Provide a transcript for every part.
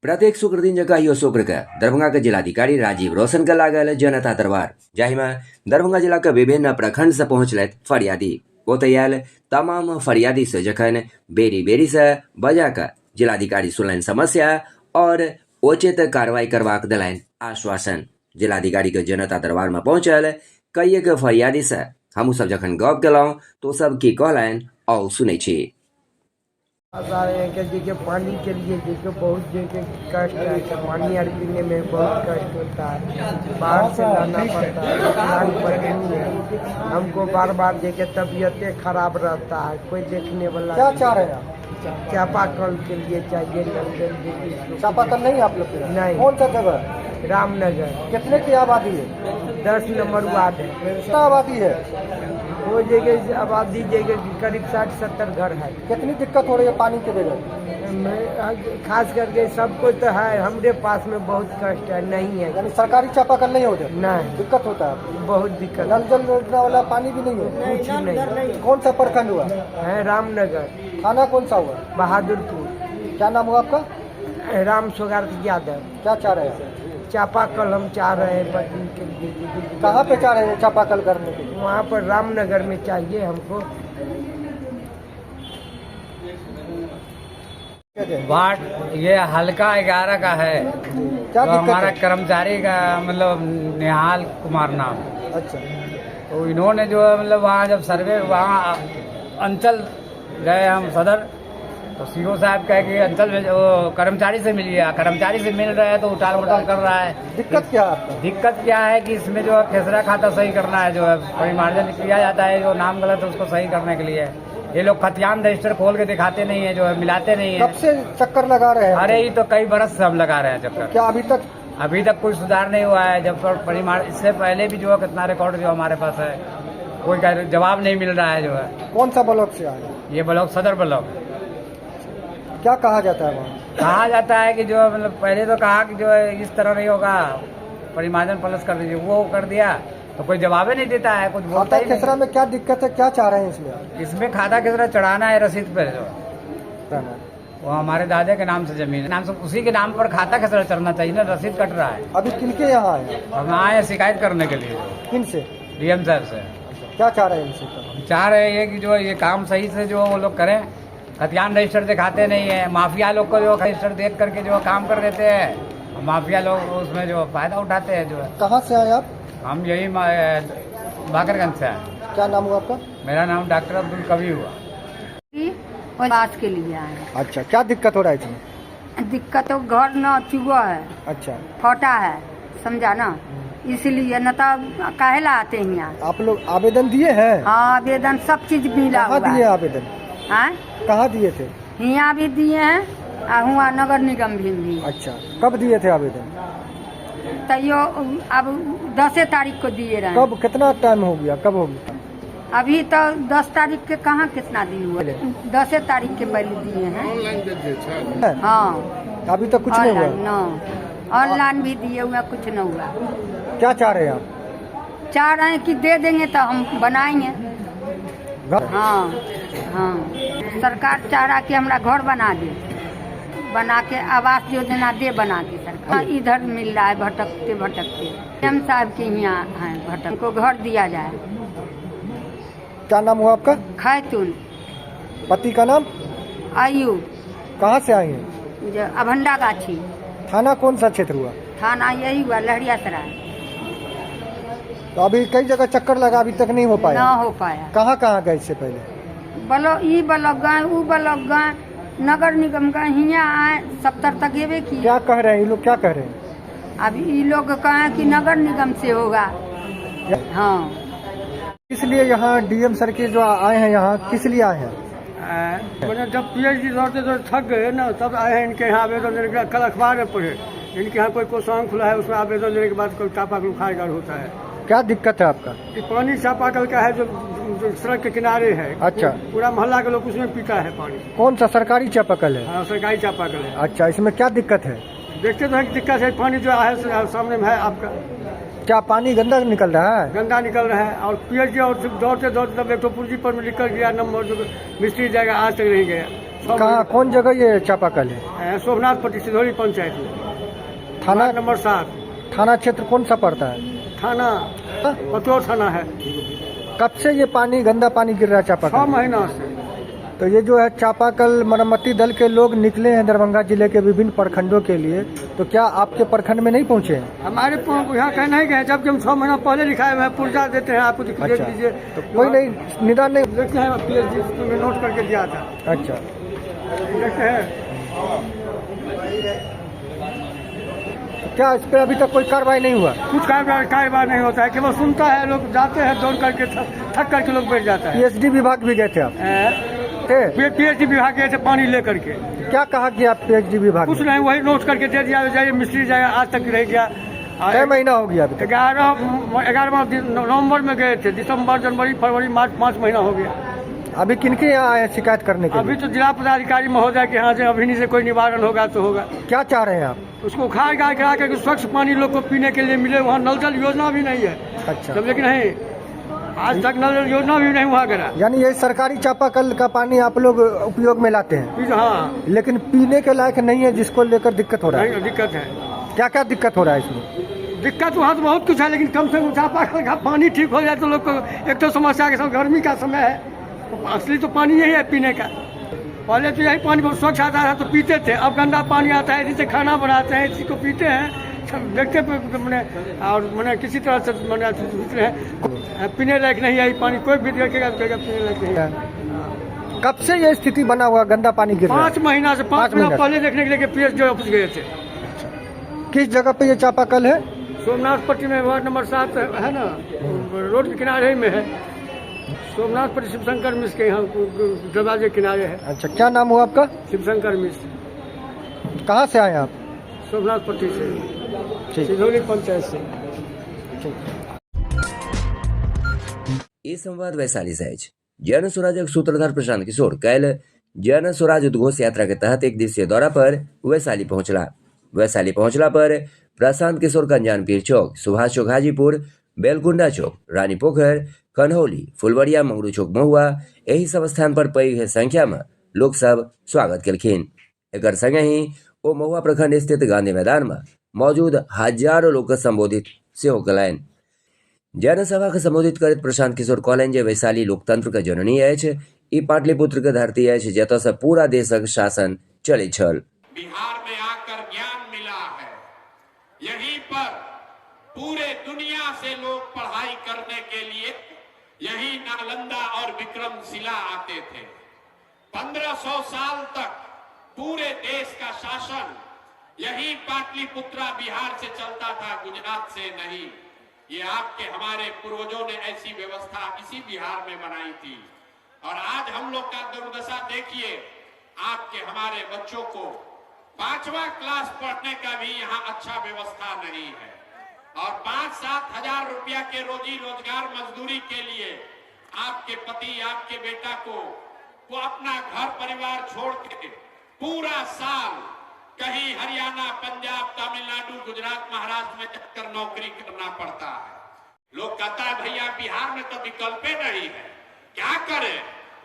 प्रत्येक शुक्र दिन जगह शुक्र के दरभंगा के जिलाधिकारी राजीव रोशन के लागल जनता दरबार, जाहि में दरभंगा जिला के विभिन्न प्रखंड से पहुंचल फरियादी। ओतय आयल तमाम फरियादी से जखन बेरी बेरी से बजा के जिलाधिकारी सुनलनि समस्या और उचित कार्रवाई करबाक देलनि आश्वासन। जिलाधिकारी के जनता दरबार में पहुंचल कईएक फरियादी से हमू सब जखन गप केलहुं तो सब की कहलनि और सुनै छी। देखिए पानी के लिए देखिए बहुत जगह कष्ट है, पानी और पीने में बहुत कष्ट होता है, बाहर से लाना पड़ता है, लान पर नहीं है। हमको बार बार देखिए तबीयतें खराब रहता है, कोई देखने वाला क्या चाह रहे हैं आप? चापाकल के लिए चाहिए नल। चापाकल नहीं आप लोग? नहीं। कौन सा जगह? रामनगर। कितने की आबादी है? 10 नंबर वार्ड है। कितना आबादी है? वो जगह आबादी जगह करीब 60-70 घर है। कितनी दिक्कत हो रही है पानी के बगैर? खास करके सबको तो है, हमारे पास में बहुत कष्ट है, नहीं है। यानी सरकारी चापाकल नहीं होते? नहीं, दिक्कत होता है, बहुत दिक्कत। नल जल योजना वाला पानी भी नहीं है? कुछ नहीं। कौन सा प्रखंड हुआ है? रामनगर। थाना कौन सा हुआ? बहादुरपुर। क्या नाम हुआ आपका? राम सुगार्थ यादव। क्या चाह रहे हैं? चापाकल हम चाह रहे हैं बदली के लिए। कहाँ पे चाह रहे हैं चापाकल करने के लिए? वहाँ पर रामनगर में चाहिए हमको। वार्ड ये हल्का 11 का है। क्या तो दिक्कत हमारा है? कर्मचारी का मतलब निहाल कुमार नाम। अच्छा, तो इन्होंने जो है मतलब वहाँ जब सर्वे वहाँ अंचल गए हम सदर, तो सीओ साहब कहे कि अंचल में वो कर्मचारी से मिलिए। कर्मचारी से मिल रहे हैं तो उटाल मटाल कर रहा है। दिक्कत क्या है आपका? दिक्कत क्या है कि इसमें जो है खेसरा खाता सही करना है, जो है परिमार्जन किया जाता है, जो नाम गलत है उसको सही करने के लिए ये लोग खतियान रजिस्टर खोल के दिखाते नहीं है, जो है मिलाते नहीं कब है। से चक्कर लगा रहे हैं? अरे ये तो कई बरस से हम लगा रहे हैं चक्कर। क्या अभी तक कोई सुधार नहीं हुआ है। जब परिमाण इससे पहले भी जो है कितना रिकॉर्ड जो हमारे पास है, कोई जवाब नहीं मिल रहा है। जो है कौन सा ब्लॉक से आए? ये ब्लॉक सदर ब्लॉक। क्या कहा जाता है वहाँ? कहा जाता है कि जो है मतलब पहले तो कहा कि जो है इस तरह नहीं होगा, परिमार्जन प्लस कर दीजिए, वो कर दिया तो कोई जवाब ही नहीं देता है, कुछ बोलता खाता ही खेसरा नहीं। में क्या दिक्कत है? क्या चाह रहे हैं इसमें? इसमें खाता खेसरा चढ़ाना है रसीद पर, जो रहना। वो हमारे दादा के नाम से जमीन है, नाम से उसी के नाम पर खाता खेसरा चढ़ना चाहिए ना, रसीद कट रहा है। अभी किनके यहाँ आए? हम आए हैं शिकायत करने के लिए किन से? डीएम साहब से। क्या चाह रहे हैं इनसे? हम चाह रहे हैं कि जो ये काम सही से जो वो लोग करें। खतियान रजिस्टर दिखाते नहीं है, माफिया लोग को जो रजिस्टर देख करके जो काम कर देते हैं, माफिया लोग उसमें जो फायदा उठाते हैं। जो है कहाँ से आए आप? हम यही बाकरगंज से आए। क्या नाम हुआ आपका? मेरा नाम डॉक्टर अब्दुल कबीर हुआ। पास के लिए आए हैं। अच्छा, क्या दिक्कत हो रहा है इसमें? दिक्कत तो घर न चुआ है, अच्छा, फटा है, समझा ना, इसलिए न तो काहेला आते हैं यहाँ। आप लोग आवेदन दिए हैं? हाँ, आवेदन सब चीज मिला कहाँ हुआ दिए है। आवेदन? हाँ? कहाँ दिए थे? यहाँ भी दिए हैं और हुआ नगर निगम भी दिए। अच्छा, कब दिए थे आवेदन? तैयो अब 10 तारीख को दिए रहे। कब? कितना टाइम हो गया? कब हो गया? अभी तो 10 तारीख के कहाँ कितना दिन हुआ, 10 तारीख के पहले दिए हैं। हाँ, अभी तक कुछ नहीं ऑनलाइन हुआ? न, ऑनलाइन भी दिए हुए, कुछ न हुआ। क्या चाह रहे हैं आप? चाह रहे हैं कि दे देंगे तो हम बनाएंगे। हाँ हाँ, सरकार चाह रहा कि हमरा घर बना दे, बना के आवास योजना दे बना के। सरकार इधर मिल रहा है भटकते भटकते। एम साहब के यहाँ है भटक को घर दिया जाए। क्या नाम हुआ आपका? खैतुन पति का नाम? आयु। कहाँ से आए हैं? जो अभंडा गाछी। थाना कौन सा क्षेत्र हुआ? थाना यही हुआ लहरियासराय। तो अभी कई जगह चक्कर लगा, अभी तक नहीं हो न पाया? हो पाया। कहाँ कहाँ गए इससे पहले? ई ब्लॉक गए, ऊ ब्लॉक गए, नगर निगम गए, यहाँ आए 70 तक गेबे की। क्या कह रहे हैं ये लोग? क्या कह रहे हैं? अब ये लोग कहें कि नगर निगम से होगा। हाँ, इसलिए यहाँ डीएम सर के जो आए हैं, यहाँ किस लिए आए हैं? मैंने जब पीएचडी दौड़ते तो थक गए ना, तब आए हैं इनके यहाँ आवेदन देने के बाद। कल अखबार में पढ़े इनके यहाँ कोई कोषांग खुला है, उसमें आवेदन देने के बाद कोई चापाकल खाएगा होता है। क्या दिक्कत है आपका? कि पानी चापाकल का है, जो सड़क के किनारे है। अच्छा। पूरा मोहल्ला के लोग उसमें पीता है पानी। कौन सा सरकारी चापाकल है? हाँ, सरकारी चापाकल है। अच्छा, इसमें क्या दिक्कत है? देखते तो है कि दिक्कत है, पानी जो है सामने में है आपका, क्या पानी गंदा निकल रहा है? गंदा निकल रहा है। और पीएचडी और दौड़ते दौड़ते तब एक तो पुर्जी पर में लिख कर गया नंबर, जो मिस्त्री जाएगा, आज तक नहीं गया। कहाँ कौन जगह ये चापाकल है? सोमनाथपट्टी सिधौली पंचायत में, थाना वार्ड नंबर 7, थाना क्षेत्र कौन सा पड़ता है? थाना पतौर थाना है। कब से ये पानी गंदा पानी गिर रहा है 6 चापाकल? महीना से। तो ये जो है चापाकल मरम्मती दल के लोग निकले हैं दरभंगा जिले के विभिन्न प्रखंडों के लिए, तो क्या आपके प्रखंड में नहीं पहुंचे हैं? हमारे यहाँ कहीं नहीं गए, जबकि हम 6 महीना पहले लिखाए हुए हैं, पुर्जा देते हैं, आपको देख अच्छा, लीजिए। तो कोई नहीं निदान नहीं? देखते हैं, PhD में नोट करके दिया था। अच्छा, देखते हैं, क्या इस पर अभी तक कोई कार्रवाई नहीं हुआ? कुछ कार्यवाही नहीं होता है, केवल सुनता है, लोग जाते हैं दौड़ करके, थक करके लोग बैठ जाता है। PhD विभाग भी गए थे आप? थे? PhD विभाग गए थे पानी लेकर के। क्या कहा कि आप PhD विभाग कुछ में? नहीं, वही नोट करके दे दिया, जाइए मिस्त्री जाएगा, आज तक रह गया। कई महीना हो गया अभी तक? 11 नवंबर में गए थे, दिसंबर, जनवरी, फरवरी, मार्च, 5 महीना हो गया। अभी किनके यहाँ आए हैं शिकायत करने के अभी लिए? तो जिला पदाधिकारी महोदय के यहाँ से अभी से कोई निवारण होगा तो होगा। क्या चाह रहे हैं आप? उसको उखाड़ गाड़ करा करके स्वच्छ पानी लोग को पीने के लिए मिले। वहाँ नल जल योजना भी नहीं है, अच्छा, समझे कि नहीं? आज तक नल जल योजना भी नहीं वहाँ करा। यानी ये सरकारी चापाकल का पानी आप लोग उपयोग में लाते हैं, हाँ, लेकिन पीने के लायक नहीं है, जिसको लेकर दिक्कत हो रहा है। नहीं, दिक्कत है। क्या क्या दिक्कत हो रहा है इसमें? दिक्कत वहाँ तो बहुत कुछ है, लेकिन कम से कम चापाकल का पानी ठीक हो जाए तो लोग को। एक तो समस्या के सब गर्मी का समय है, असली तो पानी यही है पीने का। पहले तो यही पानी बहुत स्वच्छ आता था तो पीते थे, अब गंदा पानी आता है, इसी से खाना बनाते हैं, इसी को पीते हैं, देखते मैंने, और मैंने किसी तरह से मैंने पीने लायक नहीं है ये पानी। कोई भी देखेगा पीने लायक नहीं है। कब से ये स्थिति बना हुआ गंदा पानी गिर रहा है? 5 महीना से, 5 महीना पहले देखने के लिए PhD ऑफिस गए थे। किस जगह पे ये चापाकल है? सोमनाथपट्टी में, वार्ड नंबर 7 है ना, रोड के किनारे में है। सोमनाथपट्टी शिवशंकर मिश्र के यहाँ दरवाजे किनारे है। अच्छा, क्या नाम हुआ आपका? शिवशंकर मिश्र। कहाँ से आए आप? सोमनाथपट्टी से, ठीक, सिधौली पंचायत से। એ સંવાદ વૈશાલી સહેજ જન स्वराज सूत्रधार प्रशांत किशोर कल जन स्वराज उद्घोष यात्रा के तहत एक दिवसीय दौरा पर वैशाली पहुंचला पर प्रशांत किशोर कन्जान पीर चौक, सुभाष चौक हाजीपुर, बेलकुंडा चौक, रानी पोखर, कन्हौली, फुलवरिया, मंगरू चौक, महुआ यही सब स्थान पर पैघ संख्या में लोग सब स्वागत केलखिन। एकर संगे ही ओ महुआ प्रखंड स्थित गांधी मैदान में मौजूद हजारों लोग के संबोधित सेहो कलनि। जनसभा के संबोधित करत प्रशांत किशोर कहलनि जे वैशाली लोकतंत्र के जननी अछि, ई पाटलिपुत्र के धरती अछि, जतऽ से पूरा देशक शासन चलै छल। बिहार में आकर ज्ञान मिला है, यहीं पर पूरे दुनिया से लोग पढ़ाई करने के लिए यही नालंदा और विक्रमशिला आते थे। 1500 साल तक पूरे देश का शासन यही पाटलिपुत्रा बिहार से चलता था, गुजरात से नहीं। ये आपके हमारे पूर्वजों ने ऐसी व्यवस्था इसी बिहार में बनाई थी। और आज हम लोग का दुर्दशा देखिए, आपके हमारे बच्चों को 5वां क्लास पढ़ने का भी यहाँ अच्छा व्यवस्था नहीं है। और 5-7 हजार रुपया के रोजी रोजगार मजदूरी के लिए आपके पति, आपके बेटा को वो अपना घर परिवार छोड़ के पूरा साल कहीं हरियाणा, पंजाब, तमिलनाडु, गुजरात, महाराष्ट्र में चक्कर नौकरी करना पड़ता है। लोग कहता है भैया बिहार में तो विकल्प नहीं है, क्या करें?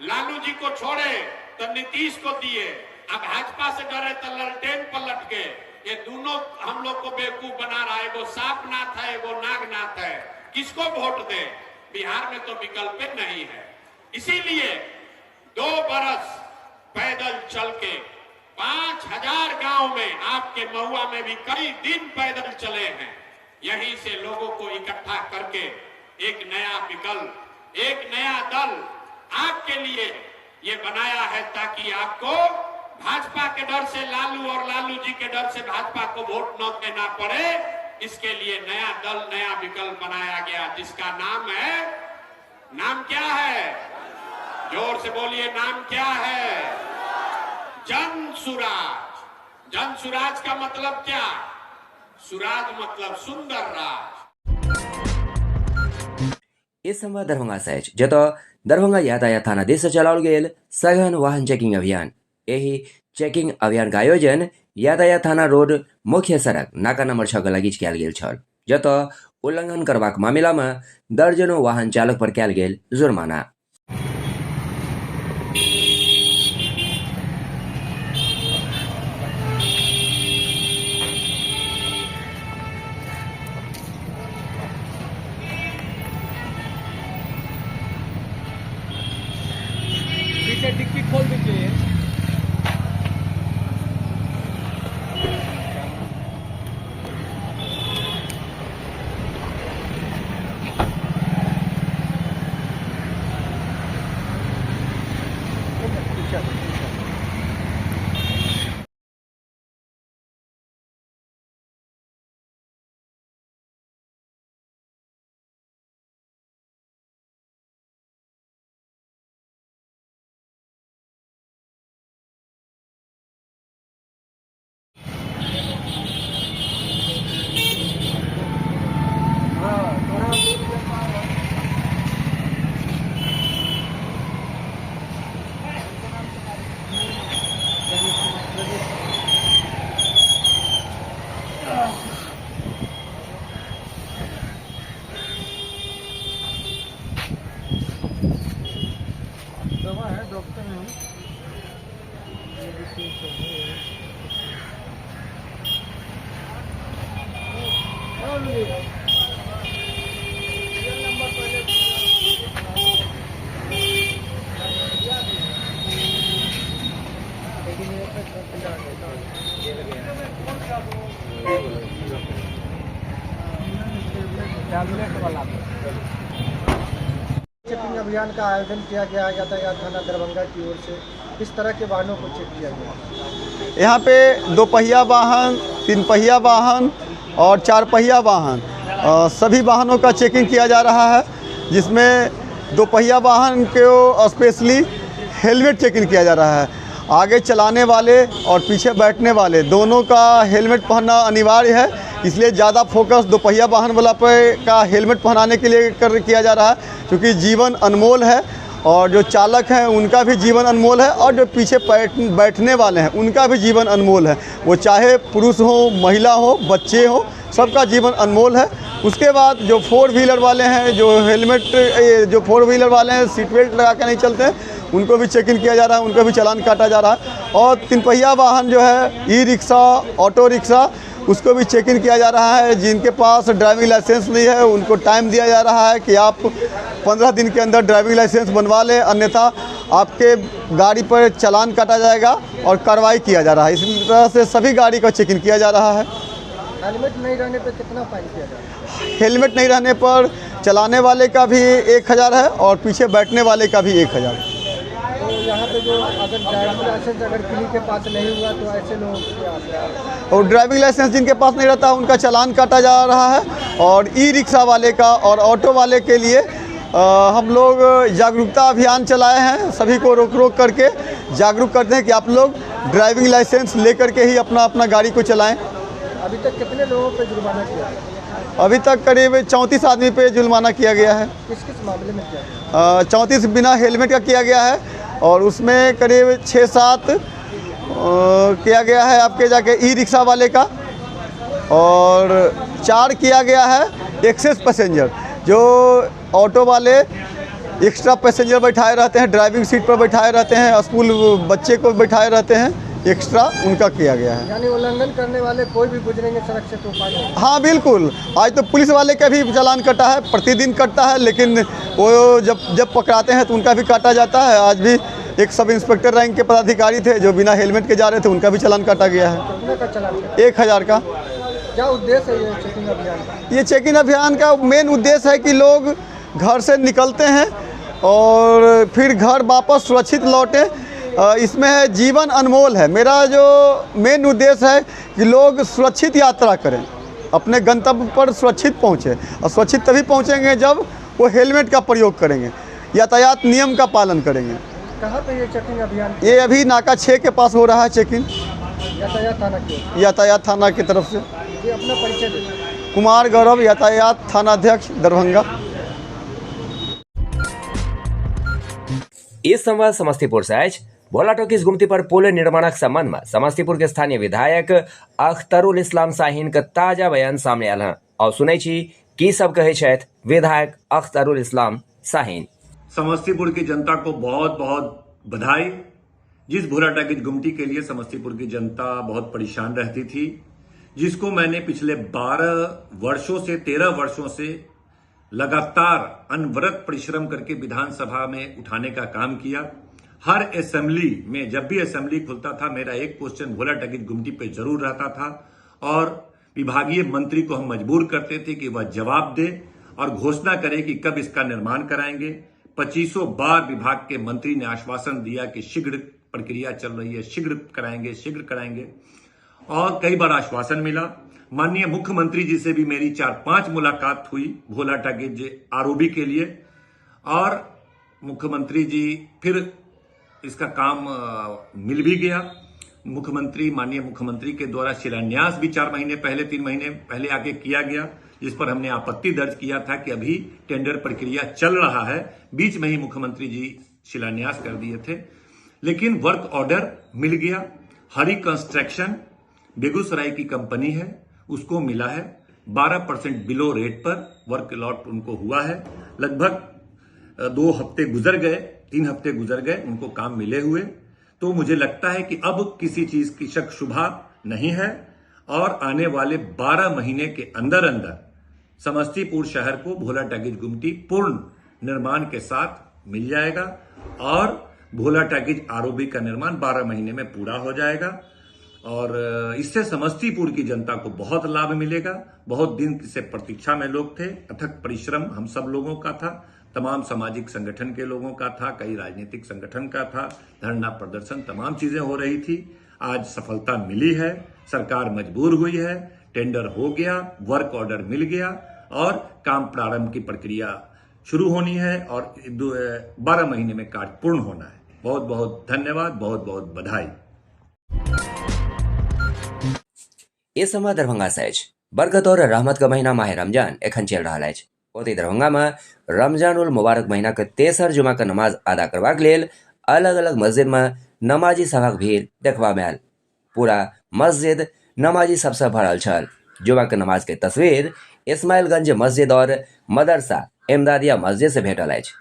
लालू जी को छोड़े तो नीतीश को दिए, अब भाजपा से डरे तो ललटेन पलट के। ये दोनों हम लोग को बेवकूफ बना रहा है, एगो सांपनाथ है, एगो नागनाथ है, किसको वोट दे? बिहार में तो विकल्प नहीं है। इसीलिए 2 बरस पैदल चल के 5000 गांव में, आपके महुआ में भी कई दिन पैदल चले हैं। यहीं से लोगों को इकट्ठा करके एक नया विकल्प, एक नया दल आपके लिए ये बनाया है, ताकि आपको भाजपा के डर से लालू और लालू जी के डर से भाजपा को वोट न देना पड़े। इसके लिए नया दल, नया विकल्प बनाया गया, जिसका नाम है, नाम क्या है? जोर से बोलिए, नाम क्या है? जन सुराज। जन सुराज का मतलब क्या? सुराज मतलब सुंदर राज। इस संवाद दरभंगा से अछि, जतऽ दरभंगा यातायात थाना दिस से चलाओल गेल सघन वाहन चेकिंग अभियान। एहि चेकिंग अभियान का आयोजन यातायात थाना रोड मुख्य सड़क नाका नंबर 6 के लगीच कयल गेल छल, जतऽ उल्लंघन करबाक मामला में दर्जनों वाहन चालक पर कयल गेल जुर्माना। चेकिंग अभियान का आयोजन किया गया यातायात थाना दरभंगा की ओर से। किस तरह के वाहनों को चेक किया गया? यहाँ पे 2 पहिया वाहन, 3 पहिया वाहन और 4 पहिया वाहन सभी वाहनों का चेकिंग किया जा रहा है, जिसमें 2 पहिया वाहन को स्पेशली हेलमेट चेकिंग किया जा रहा है। आगे चलाने वाले और पीछे बैठने वाले दोनों का हेलमेट पहनना अनिवार्य है, इसलिए ज़्यादा फोकस 2 पहिया वाहन वाला पे का हेलमेट पहनाने के लिए किया जा रहा है, क्योंकि जीवन अनमोल है और जो चालक हैं उनका भी जीवन अनमोल है और जो पीछे बैठने वाले हैं उनका भी जीवन अनमोल है। वो चाहे पुरुष हो, महिला हो, बच्चे हो, सबका जीवन अनमोल है। उसके बाद जो 4 व्हीलर वाले हैं, जो 4 व्हीलर वाले हैं सीट बेल्ट लगा के नहीं चलते हैं, उनको भी चेकिंग किया जा रहा है, उनको भी चालान काटा जा रहा है। और 3 पहिया वाहन जो है ई-रिक्शा, ऑटो रिक्शा, उसको भी चेकिंग किया जा रहा है। जिनके पास ड्राइविंग लाइसेंस नहीं है उनको टाइम दिया जा रहा है कि आप 15 दिन के अंदर ड्राइविंग लाइसेंस बनवा लें, अन्यथा आपके गाड़ी पर चालान काटा जाएगा और कार्रवाई किया जा रहा है। इसी तरह से सभी गाड़ी का चेकिंग किया जा रहा है। हेलमेट नहीं रहने पर कितना फाइन किया जा रहा है? हेलमेट नहीं रहने पर चलाने वाले का भी 1000 है और पीछे बैठने वाले का भी 1000 है। तो यहाँ पे जो अगर ड्राइविंग लाइसेंस अगर किसी के पास नहीं हुआ तो ऐसे लोगों को क्या होगा? और ड्राइविंग लाइसेंस जिनके पास नहीं रहता उनका चालान काटा जा रहा है। और ई-रिक्शा वाले का और ऑटो वाले के लिए हम लोग जागरूकता अभियान चलाए हैं। सभी को रोक करके जागरूक करते हैं कि आप लोग ड्राइविंग लाइसेंस लेकर के ही अपना गाड़ी को चलाएं। अभी तक कितने लोगों पे जुर्माना किया? अभी तक करीब 34 आदमी पे जुर्माना किया गया है। किस किस मामले में किया? 34 बिना हेलमेट का किया गया है और उसमें करीब 6-7 किया गया है आपके जाके ई-रिक्शा वाले का, और 4 किया गया है एक्सेस पैसेंजर, जो ऑटो वाले एक्स्ट्रा पैसेंजर बैठाए रहते हैं, ड्राइविंग सीट पर बैठाए रहते हैं, स्कूल बच्चे को बैठाए रहते हैं एक्स्ट्रा, उनका किया गया है। यानी उल्लंघन करने वाले कोई भी गुजरेंगे सड़क से तो उपाय नहीं? हाँ बिल्कुल, आज तो पुलिस वाले का भी चालान कटा है, प्रतिदिन कटता है, लेकिन वो जब पकड़ाते हैं तो उनका भी काटा जाता है। आज भी एक सब इंस्पेक्टर रैंक के पदाधिकारी थे जो बिना हेलमेट के जा रहे थे, उनका भी चालान काटा गया है। कितने का चालान? 1000 का। क्या उद्देश्य है ये चेकिंग अभियान का? ये चेकिंग अभियान का मेन उद्देश्य है कि लोग घर से निकलते हैं और फिर घर वापस सुरक्षित लौटें। इसमें है जीवन अनमोल है। मेरा जो मेन उद्देश्य है कि लोग सुरक्षित यात्रा करें, अपने गंतव्य पर सुरक्षित पहुँचें, और सुरक्षित तभी पहुँचेंगे जब वो हेलमेट का प्रयोग करेंगे, यातायात नियम का पालन करेंगे। कहाँ पे ये चेकिंग अभियान? ये अभी नाका 6 के पास हो रहा है चेकिंग, यातायात थाना की? यातायात थाना की तरफ से। ये अपना परिचय दें। कुमार गौरव, यातायात थानाध्यक्ष दरभंगा। इस संवाद समस्तीपुर से आज भोला टॉकीज गुमती पर पुल निर्माणक संबंध में समस्तीपुर के स्थानीय विधायक अख्तरुल इस्लाम शाहीन का ताजा बयान सामने आयल है और सुनै छी की सब कहे छथि विधायक अख्तरुल इस्लाम शाहीन। समस्तीपुर की जनता को बहुत बहुत बधाई। जिस भोला टॉकीज गुमटी के लिए समस्तीपुर की जनता बहुत परेशान रहती थी, जिसको मैंने पिछले 12 वर्षों से 13 वर्षों से लगातार अनवरत परिश्रम करके विधानसभा में उठाने का काम किया। हर असेंबली में जब भी असेंबली खुलता था मेरा एक क्वेश्चन भोला टॉकीज गुमटी पे जरूर रहता था और विभागीय मंत्री को हम मजबूर करते थे कि वह जवाब दे और घोषणा करे कि कब इसका निर्माण कराएंगे। 2500 बार विभाग के मंत्री ने आश्वासन दिया कि शीघ्र प्रक्रिया चल रही है, शीघ्र कराएंगे और कई बार आश्वासन मिला। माननीय मुख्यमंत्री जी से भी मेरी 4-5 मुलाकात हुई भोला टॉकीज आरओबी के लिए और मुख्यमंत्री जी फिर इसका काम मिल भी गया। माननीय मुख्यमंत्री के द्वारा शिलान्यास भी 4 महीने पहले 3 महीने पहले आके किया गया, जिस पर हमने आपत्ति दर्ज किया था कि अभी टेंडर प्रक्रिया चल रहा है। बीच में ही मुख्यमंत्री जी शिलान्यास कर दिए थे, लेकिन वर्क ऑर्डर मिल गया। हरी कंस्ट्रक्शन बेगूसराय की कंपनी है, उसको मिला है 12% बिलो रेट पर वर्क अलॉट उनको हुआ है। लगभग 2 हफ्ते गुजर गए, 3 हफ्ते गुजर गए, उनको काम मिले हुए। तो मुझे लगता है कि अब किसी चीज की शक शुबा नहीं है और आने वाले 12 महीने के अंदर अंदर समस्तीपुर शहर को भोला टैगिज गुमटी पूर्ण निर्माण के साथ मिल जाएगा और भोला टैगिज आरओबी का निर्माण 12 महीने में पूरा हो जाएगा और इससे समस्तीपुर की जनता को बहुत लाभ मिलेगा। बहुत दिन से प्रतीक्षा में लोग थे, अथक परिश्रम हम सब लोगों का था, तमाम सामाजिक संगठन के लोगों का था, कई राजनीतिक संगठन का था, धरना प्रदर्शन तमाम चीजें हो रही थी। आज सफलता मिली है, सरकार मजबूर हुई है, टेंडर हो गया, वर्क ऑर्डर मिल गया और काम प्रारंभ की प्रक्रिया शुरू होनी है और 12 महीने में कार्य पूर्ण होना है। बहुत बहुत धन्यवाद, बहुत बहुत बधाई। इस समय दरभंगा से बरकत और रहमत का महीना माह रमजान एखन चल रहा है। ओते दरभंगा में रमजान उल मुबारक महीना के तेसर जुमा का नमाज अदा करबाक लेल अलग अलग मस्जिद में नमाजी सभा के भीड़ देखबा में आयल। पूरा मस्जिद नमाजी सबसे भरल छल। जुमा के नमाज के तस्वीर इस्माइलगंज मस्जिद और मदरसा इमदादिया मस्जिद से भेटल अछि।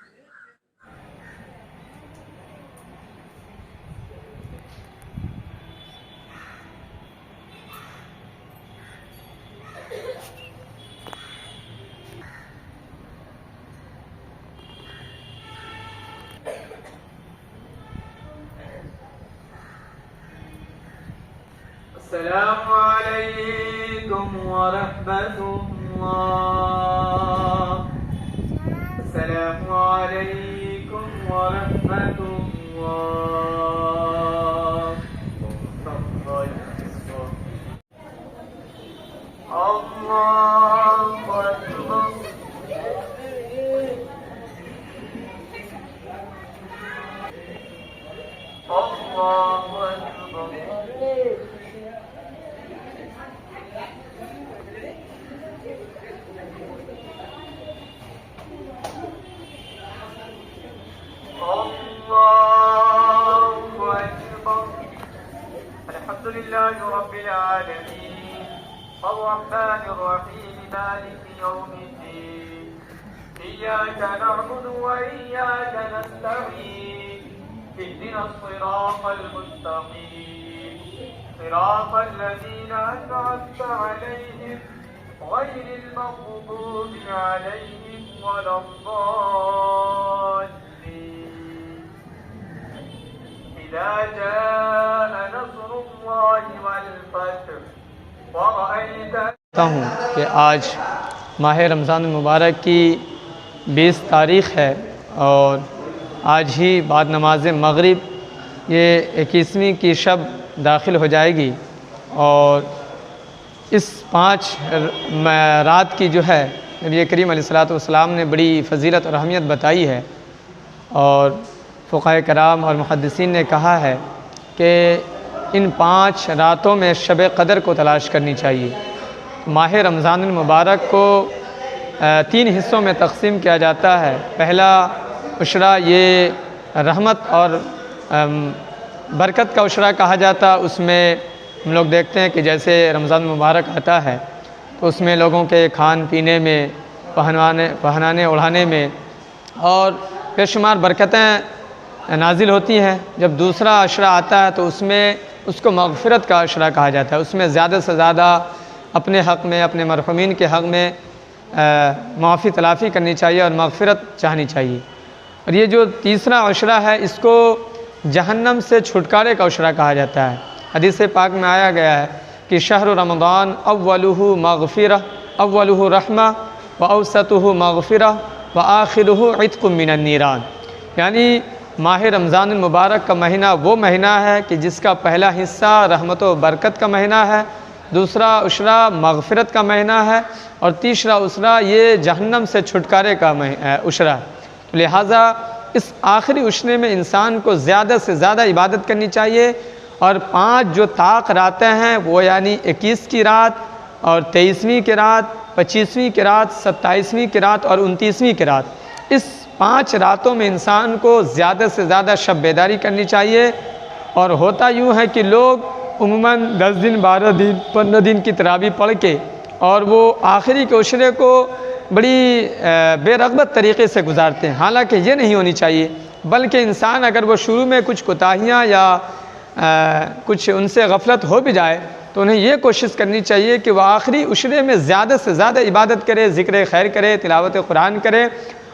अस्सलामु अलैकुम व रहमतुल्लाह। अस्सलामु अलैकुम व रहमतुल्लाह। अल्लाहु अकबर। अल्लाहु अकबर। अल्हम्दुलिल्लाहि रब्बिल आलमीन अर्रहमानिर रहीम मालिकि यौमिद्दीन इय्याका नअबुदु व इय्याका नस्तईन इहदिनस सिरातल मुस्तकीम सिरातल लज़ीना अन'अमता अलैहिम गैरिल मग़्दूबि अलैहिम वलद्दाल्लीन। इज़ा जाअ नस्रुल्लाहि वल फ़त्ह हूँ कि आज माह रमज़ान मुबारक की 20 तारीख़ है और आज ही बाद नमाज मगरिब ये 21वीं की शब दाखिल हो जाएगी और इस 5 रात की जो है नबी करीम अलैहिस्सलाम ने बड़ी फ़जीलत और अहमियत बताई है और फ़ुक़हा कराम और मुहद्दिसीन ने कहा है कि इन 5 रातों में शब क़दर को तलाश करनी चाहिए। माह रमज़ान मुबारक को 3 हिस्सों में तक़सीम किया जाता है। पहला उशरा ये रहमत और बरकत का उशरा कहा जाता। उसमें हम लोग देखते हैं कि जैसे रमज़ान मुबारक आता है तो उसमें लोगों के खान पीने में, पहनाने ओढ़ाने में और बेशुमार बरकतें नाजिल होती हैं। जब दूसरा अशरा आता है तो उसमें उसको मग़फ़िरत का अशरा कहा जाता है। उसमें ज़्यादा से ज़्यादा अपने हक़ में, अपने मरहुमीन के हक़ में माफ़ी तलाफ़ी करनी चाहिए और मग़फ़िरत चाहनी चाहिए। और ये जो तीसरा अशरा है इसको जहन्नम से छुटकारे का अशरा कहा जाता है। हदीस पाक में आया गया है कि शहर रमज़ान अव्वलुहु मग़फ़िरह अव्वलुहु रहमा व औसतुहु मग़फ़िरह व आखिरुहु इत्क़ुम मिनन नीरान। यानी माह रमज़ान मुबारक का महीना वो महीना है कि जिसका पहला हिस्सा रहमत व बरकत का महीना है, दूसरा उशरा मग़फ़िरत का महीना है और तीसरा उशरा ये जहन्नम से छुटकारे का उशरा है। तो लिहाजा इस आखिरी उशरे में इंसान को ज़्यादा से ज़्यादा इबादत करनी चाहिए और 5 जो ताक़ रातें हैं वो यानी 21 की रात और 23वीं की रात, 25वीं की रात, 27वीं की रात और 29वीं की रात, इस 5 रातों में इंसान को ज़्यादा से ज़्यादा शब बेदारी करनी चाहिए। और होता यूँ है कि लोग उम्मन 10 दिन, 12 दिन, 15 दिन की तरावी पढ़ के और वो आखिरी के उशरे को बड़ी बेरग़बत तरीक़े से गुजारते हैं। हालांकि ये नहीं होनी चाहिए। बल्कि इंसान अगर वो शुरू में कुछ कोताहियाँ या कुछ उनसे गफलत हो भी जाए तो उन्हें ये कोशिश करनी चाहिए कि वह आखिरी उशरे में ज़्यादा से ज़्यादा इबादत करे, ज़िक्र खैर करे, तिलावत कुरान करे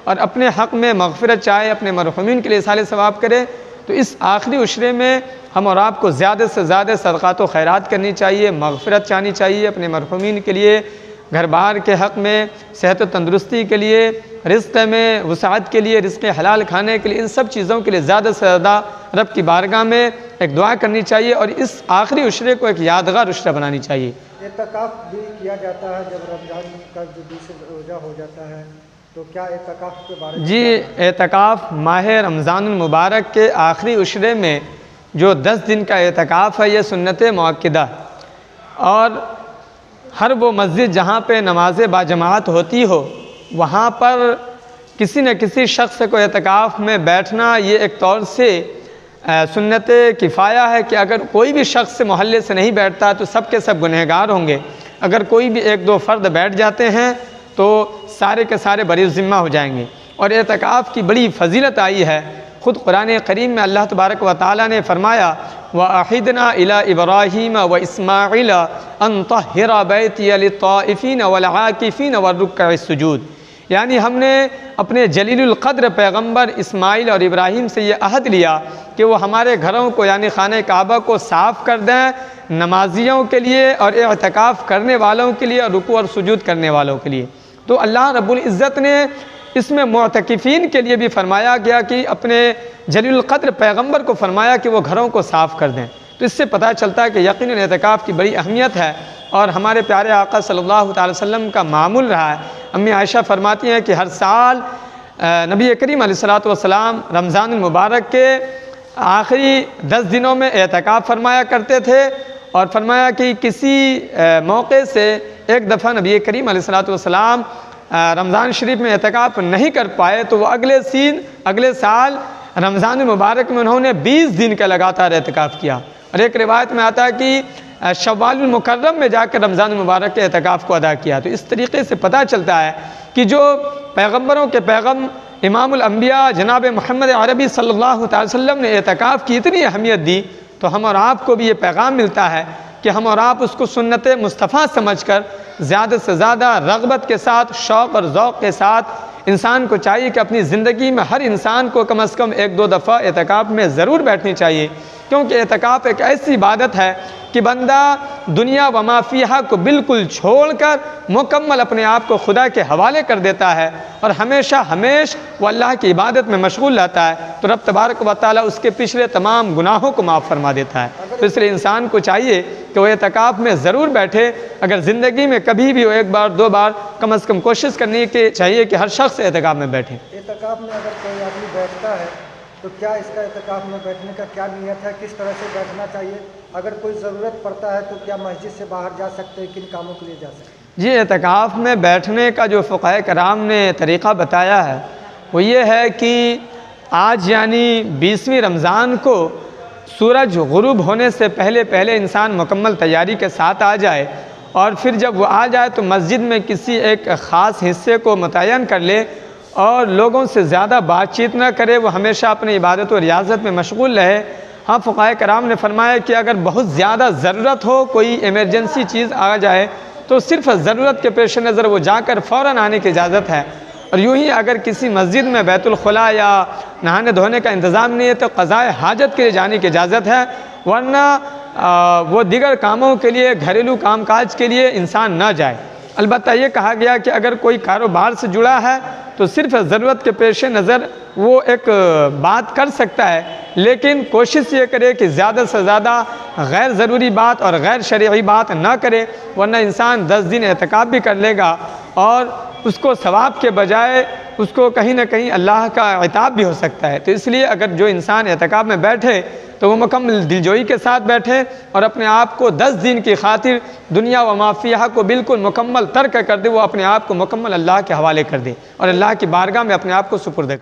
और अपने हक़ में मग़फ़िरत चाहे, अपने मरहुमीन के लिए साले सवाब करे। तो इस आखिरी उशरे में हम और आपको ज़्यादा से ज़्यादा सदक़ात व खैरात करनी चाहिए, मग़फ़िरत चाहनी चाहिए अपने मरहुमीन के लिए, घर बार के हक़ में, सेहत व तंदुरुस्ती के लिए, रिज़्क़ में वसाअत के लिए, रिज़्क़ हलाल खाने के लिए, इन सब चीज़ों के लिए ज़्यादा से ज़्यादा रब की बारगाह में एक दुआ करनी चाहिए और इस आखिरी उशरे को एक यादगार उशरा बनानी चाहिए। एतकाफ़ भी किया जाता है जब रमज़ान का जो 20 रोज़ा हो जाता है, तो क्या एतकाफ़ के बारे में? जी, एतकाफ़ माह रमज़ान मुबारक के आखिरी उशरे में जो 10 दिन का एतकाफ़ है, ये सुन्नत मुअक्कदा और हर वो मस्जिद जहाँ पे नमाज बाजमात होती हो वहाँ पर किसी न किसी शख्स को एतकाफ़ में बैठना ये एक तौर से सुन्नत किफ़ाया है कि अगर कोई भी शख्स मोहल्ले से नहीं बैठता तो सब के सब गुनहगार होंगे। अगर कोई भी एक दो फ़र्द बैठ जाते हैं तो सारे के सारे बरी ज़िम्मा हो जाएंगे। और एतकाफ़ की बड़ी फ़जीलत आई है, ख़ुद कुरान करीम में अल्लाह तबारक व तआला ने फरमाया व अहिदना इला इब्राहीम व इस्माईल अन तहिरा बैतिया लित्ताइफीन वल आकिफीन वरुक्का सुजूद, यानी हमने अपने जलीलुल क़द्र पैगम्बर इस्माईल और इब्राहीम से ये अहद लिया कि वो हमारे घरों को यानी खाने काबा को साफ़ कर दें नमाजियों के लिए और एतकाफ़ करने वालों के लिए और रुकू और सुजूद करने वालों के लिए। तो अल्लाह रब्बुल इज़्ज़त ने इसमें मुअतकिफ़ीन के लिए भी फरमाया गया कि अपने जलीलुल क़द्र पैगम्बर को फरमाया कि वो घरों को साफ़ कर दें। तो इससे पता चलता है कि यकीनन एतकाफ़ की बड़ी अहमियत है और हमारे प्यारे आका सल्लल्लाहु अलैहि वसल्लम का मामूल रहा है। अम्मी आयशा फरमाती हैं कि हर साल नबी करीम अलैहिस्सलातु वस्सलाम रमज़ान मुबारक के आखिरी 10 दिनों में एतकाफ़ फरमाया करते थे और फरमाया कि किसी मौके से एक दफ़ा नबी करीम अलैहिस्सलातु वस्सलाम रमज़ान शरीफ में एतकाफ़ नहीं कर पाए तो वो अगले साल रमज़ान मुबारक में उन्होंने 20 दिन का लगातार एतकाफ़ किया। और एक रिवायत में आता है कि शव्वालुल मुकर्रम में जाकर रमज़ान मुबारक के एतकाफ़ को अदा किया। तो इस तरीके से पता चलता है कि जो पैगम्बरों के पैगम इमामुल अंबिया जनाब मोहम्मद अरबी सल्लल्लाहु अलैहि वसल्लम ने एतकाफ़ की इतनी अहमियत दी, तो हम और आपको भी ये पैगाम मिलता है कि हम और आप उसको सुन्नत मुस्तफ़ा समझकर ज़्यादा से ज़्यादा रग़बत के साथ, शौक़ और ज़ौक़ के साथ इंसान को चाहिए कि अपनी ज़िंदगी में हर इंसान को कम से कम 1-2 दफ़ा एतकाफ़ में ज़रूर बैठनी चाहिए, क्योंकि एतकाफ़ एक ऐसी इबादत है कि बंदा दुनिया व माफ़िया को बिल्कुल छोड़कर मुकम्मल अपने आप को खुदा के हवाले कर देता है और हमेशा वो अल्लाह की इबादत में मशगूल रहता है। तो रब तबारक व तआला उसके पिछले तमाम गुनाहों को माफ़ फरमा देता है। तो इसलिए इंसान को चाहिए कि वो एतकाफ़ में ज़रूर बैठे। अगर ज़िंदगी में कभी भी वो 1 बार 2 बार कम से कम कोशिश करनी के चाहिए कि हर शख्स एतकाफ़ में बैठे। एतकाफ़ में अगर कोई आदमी बैठता है तो क्या इसका एतकाफ़ में बैठने का क्या नियत है, किस तरह से बैठना चाहिए? अगर कोई ज़रूरत पड़ता है तो क्या मस्जिद से बाहर जा सकते हैं, किन कामों के लिए जा सकते हैं? जी, एतकाफ़ में बैठने का जो फ़ुक़हा कराम ने तरीक़ा बताया है वो ये है कि आज यानी 20वीं रमज़ान को सूरज गुरूब होने से पहले इंसान मुकम्मल तैयारी के साथ आ जाए और फिर जब वो आ जाए तो मस्जिद में किसी एक ख़ास हिस्से को मुतय्यन कर ले और लोगों से ज़्यादा बातचीत ना करे, वो हमेशा अपनी इबादत और रियाज़त में मशगूल रहे। हाँ, फ़ुक़हा कराम ने फरमाया कि अगर बहुत ज़्यादा ज़रूरत हो, कोई इमरजेंसी चीज़ आ जाए तो सिर्फ़ ज़रूरत के पेश नज़र वो जाकर फ़ौरन आने की इजाज़त है। और यूँ ही अगर किसी मस्जिद में बैतुल खुला या नहाने धोने का इंतज़ाम नहीं है तो क़ज़ाए हाजत के लिए जाने की इजाज़त है, वरना वो दीगर कामों के लिए, घरेलू कामकाज के लिए इंसान ना जाए। अलबत्ता ये कहा गया कि अगर कोई कारोबार से जुड़ा है तो सिर्फ ज़रूरत के पेश नज़र वो एक बात कर सकता है, लेकिन कोशिश ये करे कि ज़्यादा से ज़्यादा गैर ज़रूरी बात और गैर शरई बात ना करे, वरना इंसान 10 दिन एतकाफ़ भी कर लेगा और उसको सवाब के बजाय उसको कहीं ना कहीं अल्लाह का इताब भी हो सकता है। तो इसलिए अगर जो इंसान एतकाफ़ में बैठे तो वो मुकम्मल दिलजोई के साथ बैठे और अपने आप को 10 दिन की खातिर दुनिया व माफ़िया को बिल्कुल मुकम्मल तर्क कर दे, वो अपने आप को मुकम्मल अल्लाह के हवाले कर दे और अल्लाह की बारगाह में अपने आप को सुपुर्द करे।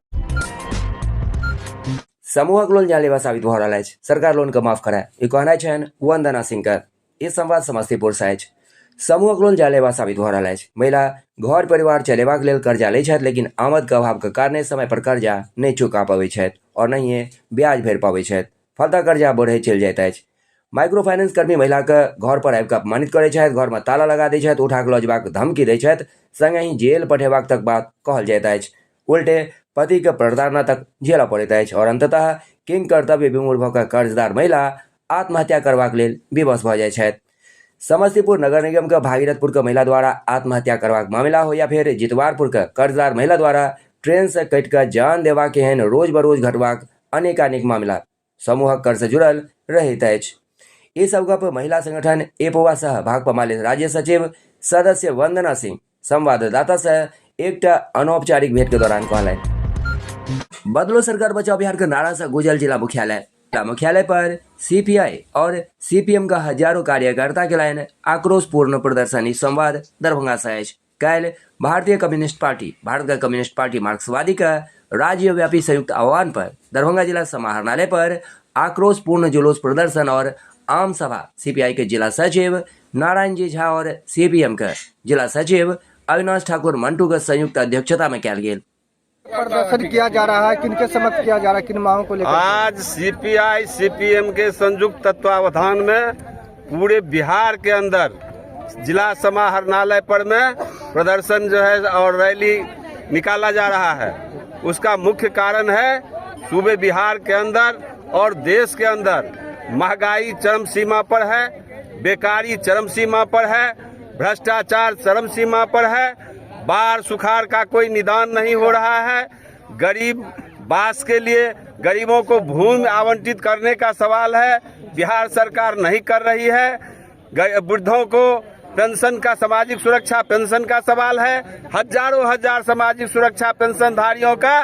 समूहक लोन जानलेवा साबित हो रहा है, सरकार लोन का माफ कराए, ये कहना है वंदना सिंह का। ये संवाद समस्तीपुर से है। समूहक लोन जानलेवा साबित भ रहल अछि। महिला घर परिवार चलेबाक लेल कर्जा लै छथि, लेकिन आमदक अभावक कारणे समय पर कर्जा नहि चुका पबैत छथि और नहिए ब्याज भरि पबैत छथि। फलतः कर्जा बढ़ैत चलि जाइत अछि। माइक्रो फाइनेंस कर्मी महिलाके घर पर आबि कऽ अपमानित करैत छथि, घर में ताला लगा दैत छथि, उठा कऽ लऽ जेबाक धमकी दैत छथि, संगहि जेल पठेबाक तक बात कहल जाइत अछि। उल्टे पति के प्रताड़ना तक झेलऽ पड़ैत अछि और अंततः किंग कर्तव्य विमूढ़ भऽ कऽ कर्जदार महिला आत्महत्या करबाक लेल विवश भऽ जाइत छथि। समस्तीपुर नगर निगम के भागीरथपुर के महिला द्वारा आत्महत्या करबाक मामला हो या फिर जितवारपुर के कर्जदार महिला द्वारा ट्रेन से कटि कऽ जान देबाक एहन रोज बरोज घटबाक अनेकानेक मामला समूहक कर से जुड़ल रहैत अछि। ई सब गप महिला संगठन एपोवा सह भाकपा माले राज्य सचिव सदस्य वंदना सिंह संवाददाता से एकटा अनौपचारिक भेंट के दौरान कहलनि। बदलो सरकार बचाओ बिहार के नारा से गुजल जिला मुख्यालय पर सीपीआई और सीपीएम का हजारों कार्यकर्ता के लाइन आक्रोशपूर्ण प्रदर्शनी संवाद दरभंगा से अछि। कल भारतीय कम्युनिस्ट पार्टी भारत का कम्युनिस्ट पार्टी मार्क्सवादी का राज्यव्यापी संयुक्त आह्वान पर दरभंगा जिला समाहरणालय पर आक्रोशपूर्ण जुलूस प्रदर्शन और आम सभा सीपीआई के जिला सचिव नारायण जी झा और सीपीएम के जिला सचिव अविनाश ठाकुर मंटू के संयुक्त अध्यक्षता में किया गया। प्रदर्शन किया जा रहा है, किनके समक्ष किया जा रहा है, किन मांगों को लेकर? आज सीपीआई सीपीएम के संयुक्त तत्वावधान में पूरे बिहार के अंदर जिला समाहरणालय पर में प्रदर्शन जो है और रैली निकाला जा रहा है। उसका मुख्य कारण है सूबे बिहार के अंदर और देश के अंदर महंगाई चरम सीमा पर है, बेकारी चरम सीमा पर है, भ्रष्टाचार चरम सीमा पर है, बाढ़ सुखाड़ का कोई निदान नहीं हो रहा है, गरीब बास के लिए गरीबों को भूमि आवंटित करने का सवाल है, बिहार सरकार नहीं कर रही है, वृद्धों को पेंशन का सामाजिक सुरक्षा पेंशन का सवाल है, हजार सामाजिक सुरक्षा पेंशनधारियों का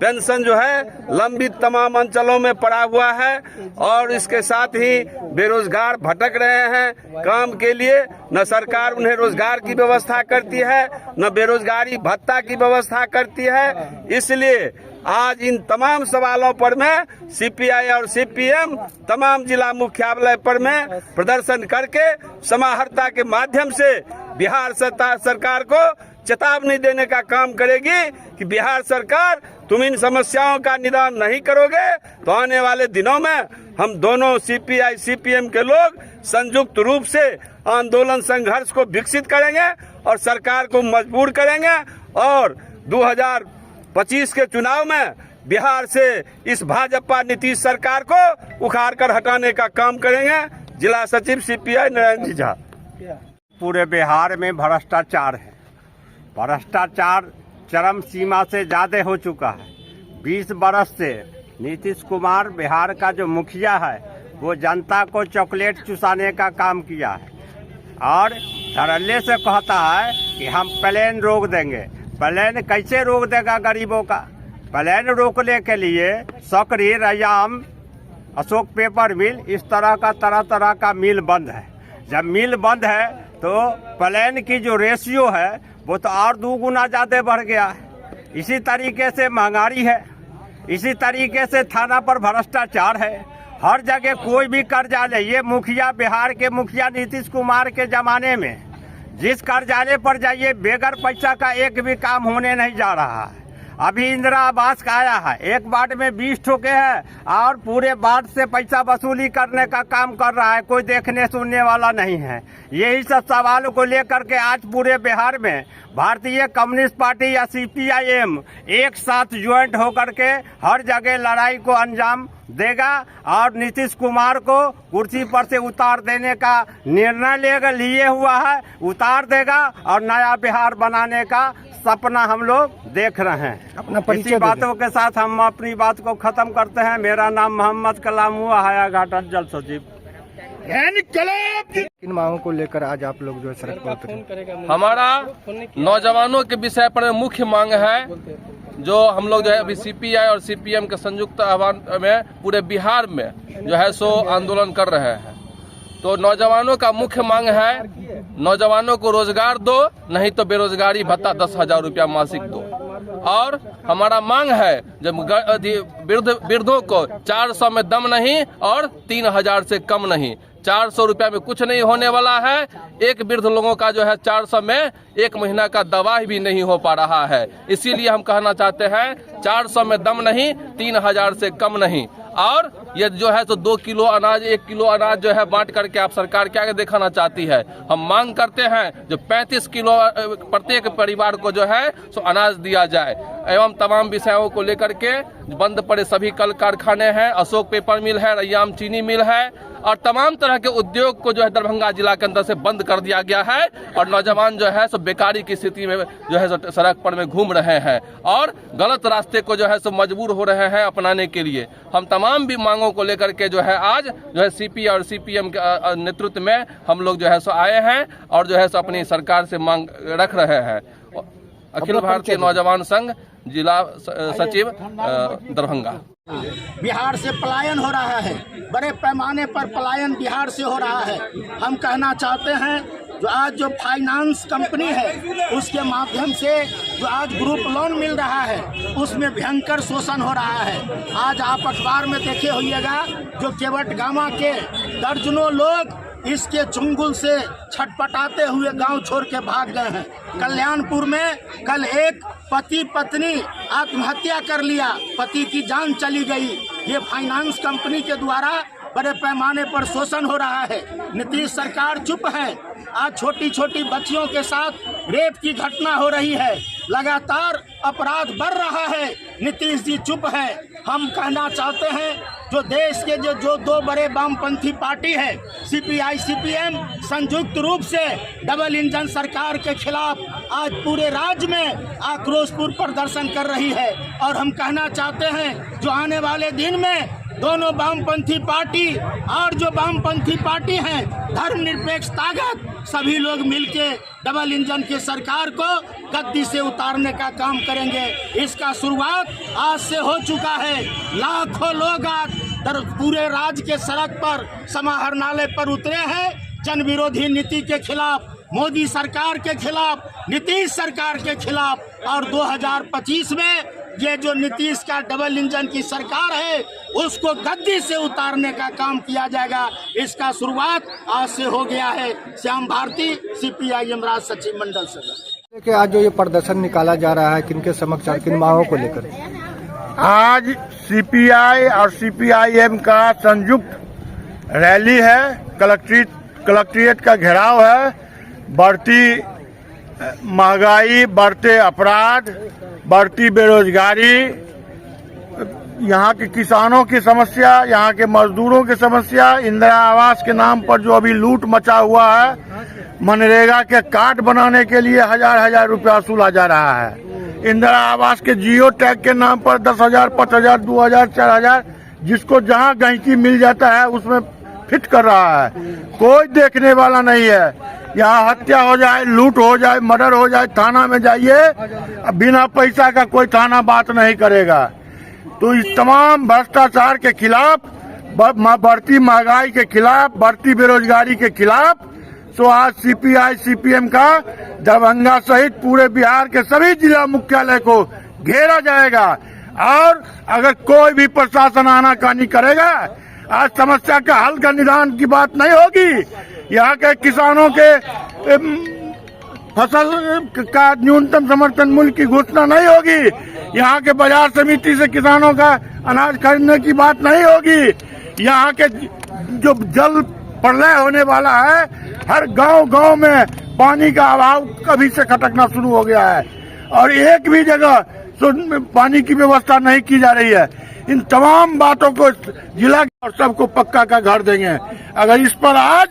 पेंशन जो है लंबित तमाम अंचलों में पड़ा हुआ है और इसके साथ ही बेरोजगार भटक रहे हैं। काम के लिए न सरकार उन्हें रोजगार की व्यवस्था करती है, न बेरोजगारी भत्ता की व्यवस्था करती है। इसलिए आज इन तमाम सवालों पर में सीपीआई और सीपीएम तमाम जिला मुख्यालय पर में प्रदर्शन करके समाहर्ता के माध्यम से बिहार सरकार को चेतावनी देने का काम करेगी कि बिहार सरकार तुम इन समस्याओं का निदान नहीं करोगे तो आने वाले दिनों में हम दोनों सीपीआई सीपीएम के लोग संयुक्त रूप से आंदोलन संघर्ष को विकसित करेंगे और सरकार को मजबूर करेंगे और 2025 के चुनाव में बिहार से इस भाजपा नीतीश सरकार को उखाड़ कर हटाने का काम करेंगे। जिला सचिव सीपीआई नारायण जी झा। पूरे बिहार में भ्रष्टाचार है, भ्रष्टाचार चरम सीमा से ज्यादा हो चुका है। 20 बरस से नीतीश कुमार बिहार का जो मुखिया है वो जनता को चॉकलेट चुसाने का काम किया है और धड़ल्ले से कहता है कि हम प्लेन रोक देंगे। प्लेन कैसे रोक देगा गरीबों का? प्लेन रोकने के लिए सकरी, रैयाम, अशोक पेपर मिल, इस तरह का मिल बंद है। जब मिल बंद है तो प्लेन की जो रेशियो है वो तो और 2 गुना ज्यादा बढ़ गया है। इसी तरीके से महंगाई है, इसी तरीके से थाना पर भ्रष्टाचार है। हर जगह कोई भी कर्जालय, ये मुखिया बिहार के मुखिया नीतीश कुमार के जमाने में जिस कर्जालय पर जाइए बेगर पैसा का एक भी काम होने नहीं जा रहा है। अभी इंदिरा आवास का आया है, एक वार्ड में 20 ठोके हैं और पूरे वार्ड से पैसा वसूली करने का काम कर रहा है, कोई देखने सुनने वाला नहीं है। यही सब सवालों को लेकर के आज पूरे बिहार में भारतीय कम्युनिस्ट पार्टी या सीपीआईएम एक साथ ज्वाइंट होकर के हर जगह लड़ाई को अंजाम देगा और नीतीश कुमार को कुर्सी पर से उतार देने का निर्णय लिए हुआ है, उतार देगा और नया बिहार बनाने का सपना हम लोग देख रहे हैं। अपना परिचय इसी बातों के साथ हम अपनी बात को खत्म करते हैं। मेरा नाम मोहम्मद कलाम हुआ, हायाघाट अंचल सचिव। किन मांगों को लेकर आज आप लोग जो है सड़क पर उतरे? हमारा नौजवानों के विषय पर मुख्य मांग है, जो हम लोग जो है अभी सीपीआई और सीपीएम के संयुक्त आह्वान में पूरे बिहार में जो है सो आंदोलन कर रहे हैं। तो नौजवानों का मुख्य मांग है, नौजवानों को रोजगार दो, नहीं तो बेरोजगारी भत्ता 10,000 रुपया मासिक दो। और हमारा मांग है जब वृद्धों को 400 में दम नहीं और 3,000 से कम नहीं, 400 रुपया में कुछ नहीं होने वाला है। एक वृद्ध लोगों का जो है 400 में 1 महीना का दवा भी नहीं हो पा रहा है। इसीलिए हम कहना चाहते हैं 400 में दम नहीं, 3000 से कम नहीं। और ये जो है तो 2 किलो अनाज 1 किलो अनाज जो है बांट करके आप सरकार क्या दिखाना चाहती है। हम मांग करते हैं जो 35 किलो प्रत्येक परिवार को जो है सो अनाज दिया जाए एवं तमाम विषयों को लेकर के बंद पड़े सभी कल कारखाने हैं, अशोक पेपर मिल है, रैयाम चीनी मिल है और तमाम तरह के उद्योग को जो है दरभंगा जिला के अंदर से बंद कर दिया गया है और नौजवान जो है सो बेकारी की स्थिति में जो है सो सड़क पर में घूम रहे हैं और गलत रास्ते को जो है सो मजबूर हो रहे हैं अपनाने के लिए। हम तमाम भी मांगों को लेकर के जो है आज जो है सीपी और सीपीएम के नेतृत्व में हम लोग जो है सो आए हैं और जो है सो अपनी सरकार से मांग रख रहे हैं। अखिल भारतीय नौजवान संघ जिला सचिव दरभंगा। बिहार से पलायन हो रहा है, बड़े पैमाने पर पलायन बिहार से हो रहा है। हम कहना चाहते हैं जो आज जो फाइनेंस कंपनी है उसके माध्यम से जो आज ग्रुप लोन मिल रहा है उसमें भयंकर शोषण हो रहा है। आज आप अखबार में देखे होइएगा जो केवट गामा के दर्जनों लोग इसके चुंगल से छटपटाते हुए गांव छोड़ के भाग गए हैं। कल्याणपुर में कल एक पति पत्नी आत्महत्या कर लिया, पति की जान चली गई। ये फाइनेंस कंपनी के द्वारा बड़े पैमाने पर शोषण हो रहा है। नीतीश सरकार चुप है। आज छोटी छोटी बच्चियों के साथ रेप की घटना हो रही है, लगातार अपराध बढ़ रहा है, नीतीश जी चुप है। हम कहना चाहते हैं जो देश के जो 2 बड़े वामपंथी पार्टी है सीपीआई सीपीएम संयुक्त रूप से डबल इंजन सरकार के खिलाफ आज पूरे राज्य में आक्रोशपूर्ण प्रदर्शन कर रही है और हम कहना चाहते हैं जो आने वाले दिन में दोनों वामपंथी पार्टी और जो वामपंथी पार्टी हैं धर्मनिरपेक्ष ताकत सभी लोग मिलके डबल इंजन की सरकार को गद्दी से उतारने का काम करेंगे। इसका शुरुआत आज से हो चुका है। लाखों लोग आज पूरे राज्य के सड़क पर समाहरणालय पर उतरे हैं जन विरोधी नीति के खिलाफ, मोदी सरकार के खिलाफ, नीतीश सरकार के खिलाफ। और 2025 में ये जो नीतीश का डबल इंजन की सरकार है उसको गद्दी से उतारने का काम किया जाएगा। इसका शुरुआत आज से हो गया है। श्याम भारती सीपीआईएम राज्य सचिव मंडल सदस्य। कि आज जो ये प्रदर्शन निकाला जा रहा है किनके समक्ष किन मांगों को लेकर? आज सीपीआई और सीपीआईएम का संयुक्त रैली है, कलेक्ट्रेट का घेराव है। बढ़ती महंगाई, बढ़ते अपराध, बढ़ती बेरोजगारी, यहाँ के किसानों की समस्या, यहाँ के मजदूरों की समस्या, इंदिरा आवास के नाम पर जो अभी लूट मचा हुआ है, मनरेगा के कार्ड बनाने के लिए हजार रुपया वसूला जा रहा है, इंदिरा आवास के जियो टैग के नाम पर 10,000, 5,000, 2,000, 4,000 जिसको जहाँ गहकी मिल जाता है उसमें फिट कर रहा है। कोई देखने वाला नहीं है। यहाँ हत्या हो जाए, लूट हो जाए, मर्डर हो जाए, थाना में जाइए, बिना पैसा का कोई थाना बात नहीं करेगा। तो इस तमाम भ्रष्टाचार के खिलाफ, बढ़ती महंगाई के खिलाफ, बढ़ती बेरोजगारी के खिलाफ तो आज सीपीआई सीपीएम का दरभंगा सहित पूरे बिहार के सभी जिला मुख्यालय को घेरा जाएगा। और अगर कोई भी प्रशासन आनाकानी करेगा, आज समस्या का हल का निदान की बात नहीं होगी। यहाँ के किसानों के फसल का न्यूनतम समर्थन मूल्य की घोषणा नहीं होगी। यहाँ के बाजार समिति से किसानों का अनाज खरीदने की बात नहीं होगी। यहाँ के जो जल प्रलय होने वाला है, हर गांव में पानी का अभाव कभी से खटकना शुरू हो गया है और एक भी जगह पानी की व्यवस्था नहीं की जा रही है। इन तमाम बातों को जिला और सबको पक्का का घर देंगे। अगर इस पर आज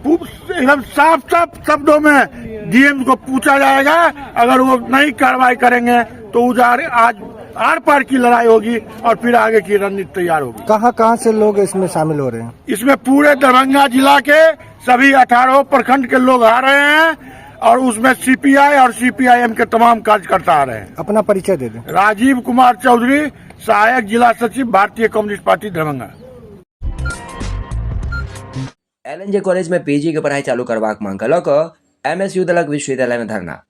एकदम साफ शब्दों में डीएम को पूछा जाएगा, अगर वो नहीं कार्रवाई करेंगे तो आज आर पार की लड़ाई होगी और फिर आगे की रणनीति तैयार होगी। कहाँ से लोग इसमें शामिल हो रहे हैं? इसमें पूरे दरभंगा जिला के सभी 18 प्रखंड के लोग आ रहे हैं और उसमें सीपीआई और सीपीआईएम के तमाम कार्यकर्ता आ रहे हैं। अपना परिचय दे दें। राजीव कुमार चौधरी, सहायक जिला सचिव, भारतीय कम्युनिस्ट पार्टी दरभंगा। एलएनजे कॉलेज में पीजी के पढ़ाई चालू करवाक मांग कल एमएसयू दलक विश्वविद्यालय में धरना।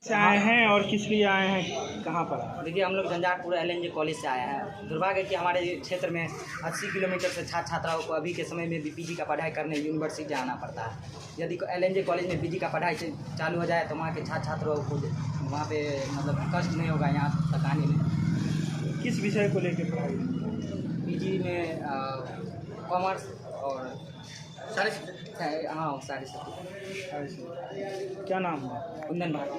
से आए हैं और किस लिए आए हैं, कहाँ पर? देखिए, हम लोग झंझारपुर LNJ कॉलेज से आए हैं। दुर्भाग्य कि हमारे क्षेत्र में 80 किलोमीटर से छात्र छात्राओं को अभी के समय में भी PG का पढ़ाई करने यूनिवर्सिटी आना पड़ता है। यदि LNJ कॉलेज में PG का पढ़ाई चालू हो जाए तो वहाँ के छात्र छात्राओं को वहाँ पे मतलब कष्ट नहीं होगा यहाँ तक आने में। किस विषय को लेकर पढ़ाई? PG में कॉमर्स और सारे सारे क्या नाम है? कुंदन भारती।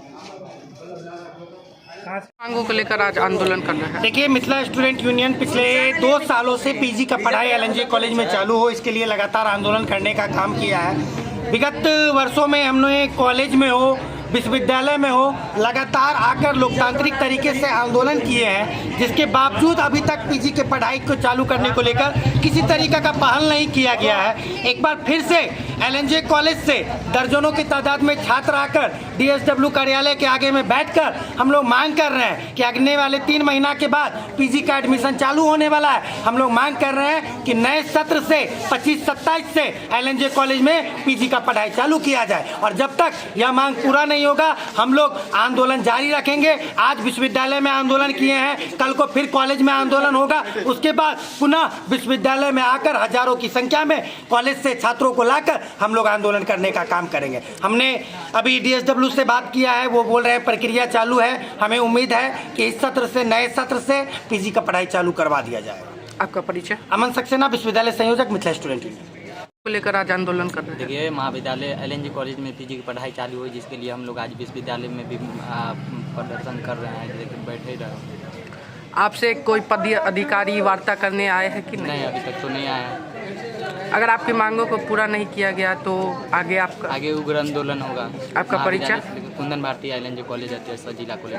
मांगों को लेकर आज आंदोलन कर रहे हैं। देखिए, मिथिला स्टूडेंट यूनियन पिछले 2 सालों से PG का पढ़ाई LNJ कॉलेज में चालू हो, इसके लिए लगातार आंदोलन करने का काम किया है। विगत वर्षों में हमने कॉलेज में हो, विश्वविद्यालय में हो, लगातार आकर लोकतांत्रिक तरीके से आंदोलन किए हैं, जिसके बावजूद अभी तक PG के पढ़ाई को चालू करने को लेकर किसी तरीके का पहल नहीं किया गया है। एक बार फिर से LNJ कॉलेज से दर्जनों की तादाद में छात्र आकर DSW कार्यालय के आगे में बैठकर हम लोग मांग कर रहे हैं कि अगले वाले 3 महीना के बाद PG का एडमिशन चालू होने वाला है। हम लोग मांग कर रहे हैं कि नए सत्र से 25-27 से LNJ कॉलेज में PG का पढ़ाई चालू किया जाए, और जब तक यह मांग पूरा नहीं होगा हम लोग आंदोलन जारी रखेंगे। आज विश्वविद्यालय में आंदोलन किए हैं, कल को फिर कॉलेज में आंदोलन होगा, उसके बाद पुनः विश्वविद्यालय में आकर हजारों की संख्या में कॉलेज से छात्रों को लाकर हम लोग आंदोलन करने का काम करेंगे। हमने अभी DSW से बात किया है, वो बोल रहे हैं प्रक्रिया चालू है। हमें उम्मीद है कि इस सत्र से, नए सत्र से PG का पढ़ाई चालू करवा दिया जाए। आपका परिचय? अमन सक्सेना, विश्वविद्यालय संयोजक, मिथिला स्टूडेंट यूनियन को लेकर आज आंदोलन कर रहे हैं। देखिए, महाविद्यालय LNJ कॉलेज में PG की पढ़ाई चालू हुई, जिसके लिए हम लोग आज विश्वविद्यालय में भी प्रदर्शन कर रहे हैं, लेकिन बैठे ही रहे। आपसे कोई पद अधिकारी वार्ता करने आए हैं कि नहीं? अभी तक तो नहीं आया है। अगर आपकी मांगों को पूरा नहीं किया गया तो आगे उग्र आंदोलन होगा। आपका परिचय? कुंदन भारती, LNJ कॉलेज अध्यक्ष, जिला कॉलेज।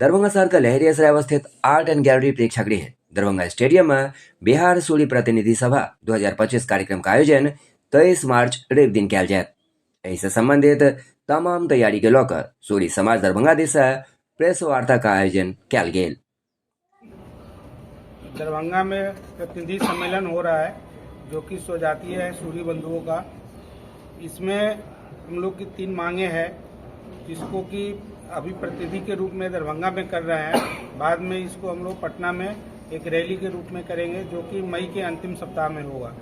दरभंगा शहर का लहरी असराय स्थित आर्ट एंड गैलरी प्रेक्षागृह दरभंगा स्टेडियम में बिहार सूरी प्रतिनिधि सभा 2025 कार्यक्रम का आयोजन 23 मार्च रवि दिन किया जाए। इससे संबंधित तमाम तैयारी के लेकर सूरी समाज दरभंगा दिस प्रेस वार्ता का आयोजन किया गया। दरभंगा में प्रतिनिधि सम्मेलन हो रहा है, जो कि स्वजातीय है सूरी बंधुओं का। इसमें हम लोग की 3 मांगे हैं, जिसको कि अभी प्रतिनिधि के रूप में दरभंगा में कर रहे हैं। बाद में इसको हम लोग पटना में एक रैली के रूप में करेंगे, जो कि मई के अंतिम सप्ताह में होगा।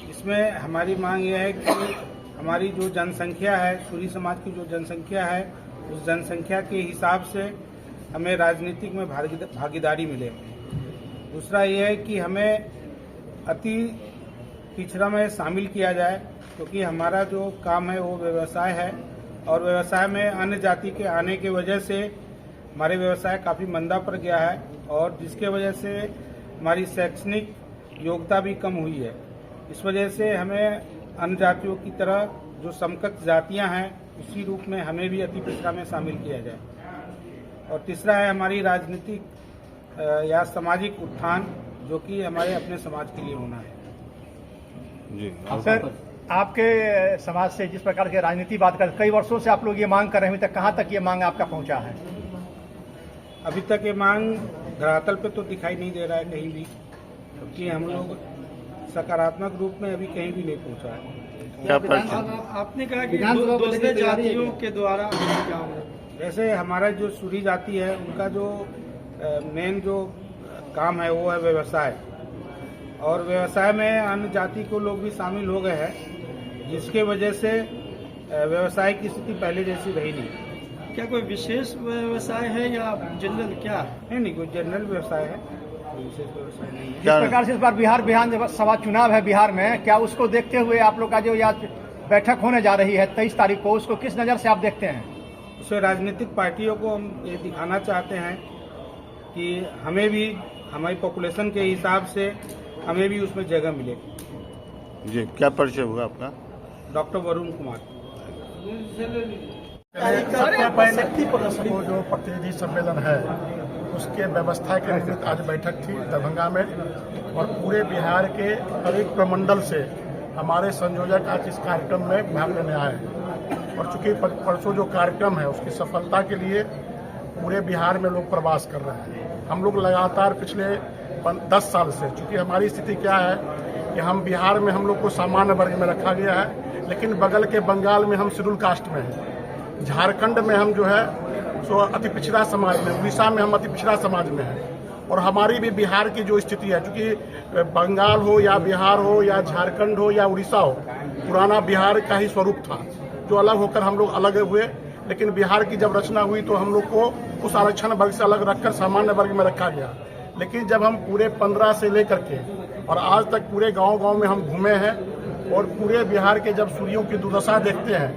इसमें हमारी मांग यह है कि हमारी जो जनसंख्या है, सूरी समाज की जो जनसंख्या है, उस जनसंख्या के हिसाब से हमें राजनीतिक में भागीदारी मिले। दूसरा ये है कि हमें अति पिछड़ा में शामिल किया जाए, क्योंकि हमारा जो काम है वो व्यवसाय है, और व्यवसाय में अन्य जाति के आने की वजह से हमारे व्यवसाय काफ़ी मंदा पड़ गया है, और जिसके वजह से हमारी शैक्षणिक योग्यता भी कम हुई है। इस वजह से हमें अन्य जातियों की तरह जो समकक्ष जातियां हैं, उसी रूप में हमें भी अति पिछड़ा में शामिल किया जाए। और तीसरा है हमारी राजनीतिक या सामाजिक उत्थान, जो कि हमारे अपने समाज के लिए होना है। जी सर, आपके समाज से जिस प्रकार की राजनीति बात कर, कई वर्षों से आप लोग ये मांग कर रहे हैं, अभी तक कहाँ तक ये मांग आपका पहुँचा है? अभी तक ये मांग धरातल पे तो दिखाई नहीं दे रहा है कहीं भी, क्योंकि हम लोग सकारात्मक रूप में अभी कहीं भी नहीं पहुँचा है। आपने कहा कि दूसरे जातियों के द्वारा क्या होगा? वैसे हमारा जो सूरी जाति है, उनका जो मेन जो काम है वो है व्यवसाय, और व्यवसाय में अन्य जाति को लोग भी शामिल हो गए हैं, जिसके वजह से व्यवसाय की स्थिति पहले जैसी रही नहीं। क्या कोई विशेष व्यवसाय है या जनरल क्या? नहीं, कोई जनरल व्यवसाय है, कोई विशेष व्यवसाय नहीं है। जिस प्रकार से इस बार बिहार विधानसभा चुनाव है बिहार में, क्या उसको देखते हुए आप लोग का जो यहाँ बैठक होने जा रही है 23 तारीख को, उसको किस नज़र से आप देखते हैं? उससे राजनीतिक पार्टियों को हम ये दिखाना चाहते हैं कि हमें भी हमारी पॉपुलेशन के हिसाब से हमें भी उसमें जगह मिले। जी, क्या परिचय हुआ आपका? डॉक्टर वरुण कुमार। वो जो प्रतिनिधि सम्मेलन है, उसके व्यवस्था के अनुरूप आज बैठक थी दरभंगा में, और पूरे बिहार के हर एक प्रमंडल से हमारे संयोजक आज इस कार्यक्रम में भाग लेने आए हैं। और चूंकि परसों जो कार्यक्रम है उसकी सफलता के लिए पूरे बिहार में लोग प्रवास कर रहे हैं। हम लोग लगातार पिछले 10 साल से, चूंकि हमारी स्थिति क्या है कि हम बिहार में हम लोग को सामान्य वर्ग में रखा गया है, लेकिन बगल के बंगाल में हम शेड्यूल कास्ट में हैं, झारखंड में हम जो है सो अति पिछड़ा समाज में, उड़ीसा में हम अति पिछड़ा समाज में हैं। और हमारी भी बिहार की जो स्थिति है, क्योंकि बंगाल हो या बिहार हो या झारखंड हो या उड़ीसा हो, पुराना बिहार का ही स्वरूप था जो अलग होकर हम लोग अलग हुए। लेकिन बिहार की जब रचना हुई तो हम लोग को उस आरक्षण वर्ग से अलग रखकर सामान्य वर्ग में रखा गया। लेकिन जब हम पूरे 15 से लेकर के और आज तक पूरे गांव-गांव में हम घूमे हैं और पूरे बिहार के जब सूर्यों की दुर्दशा देखते हैं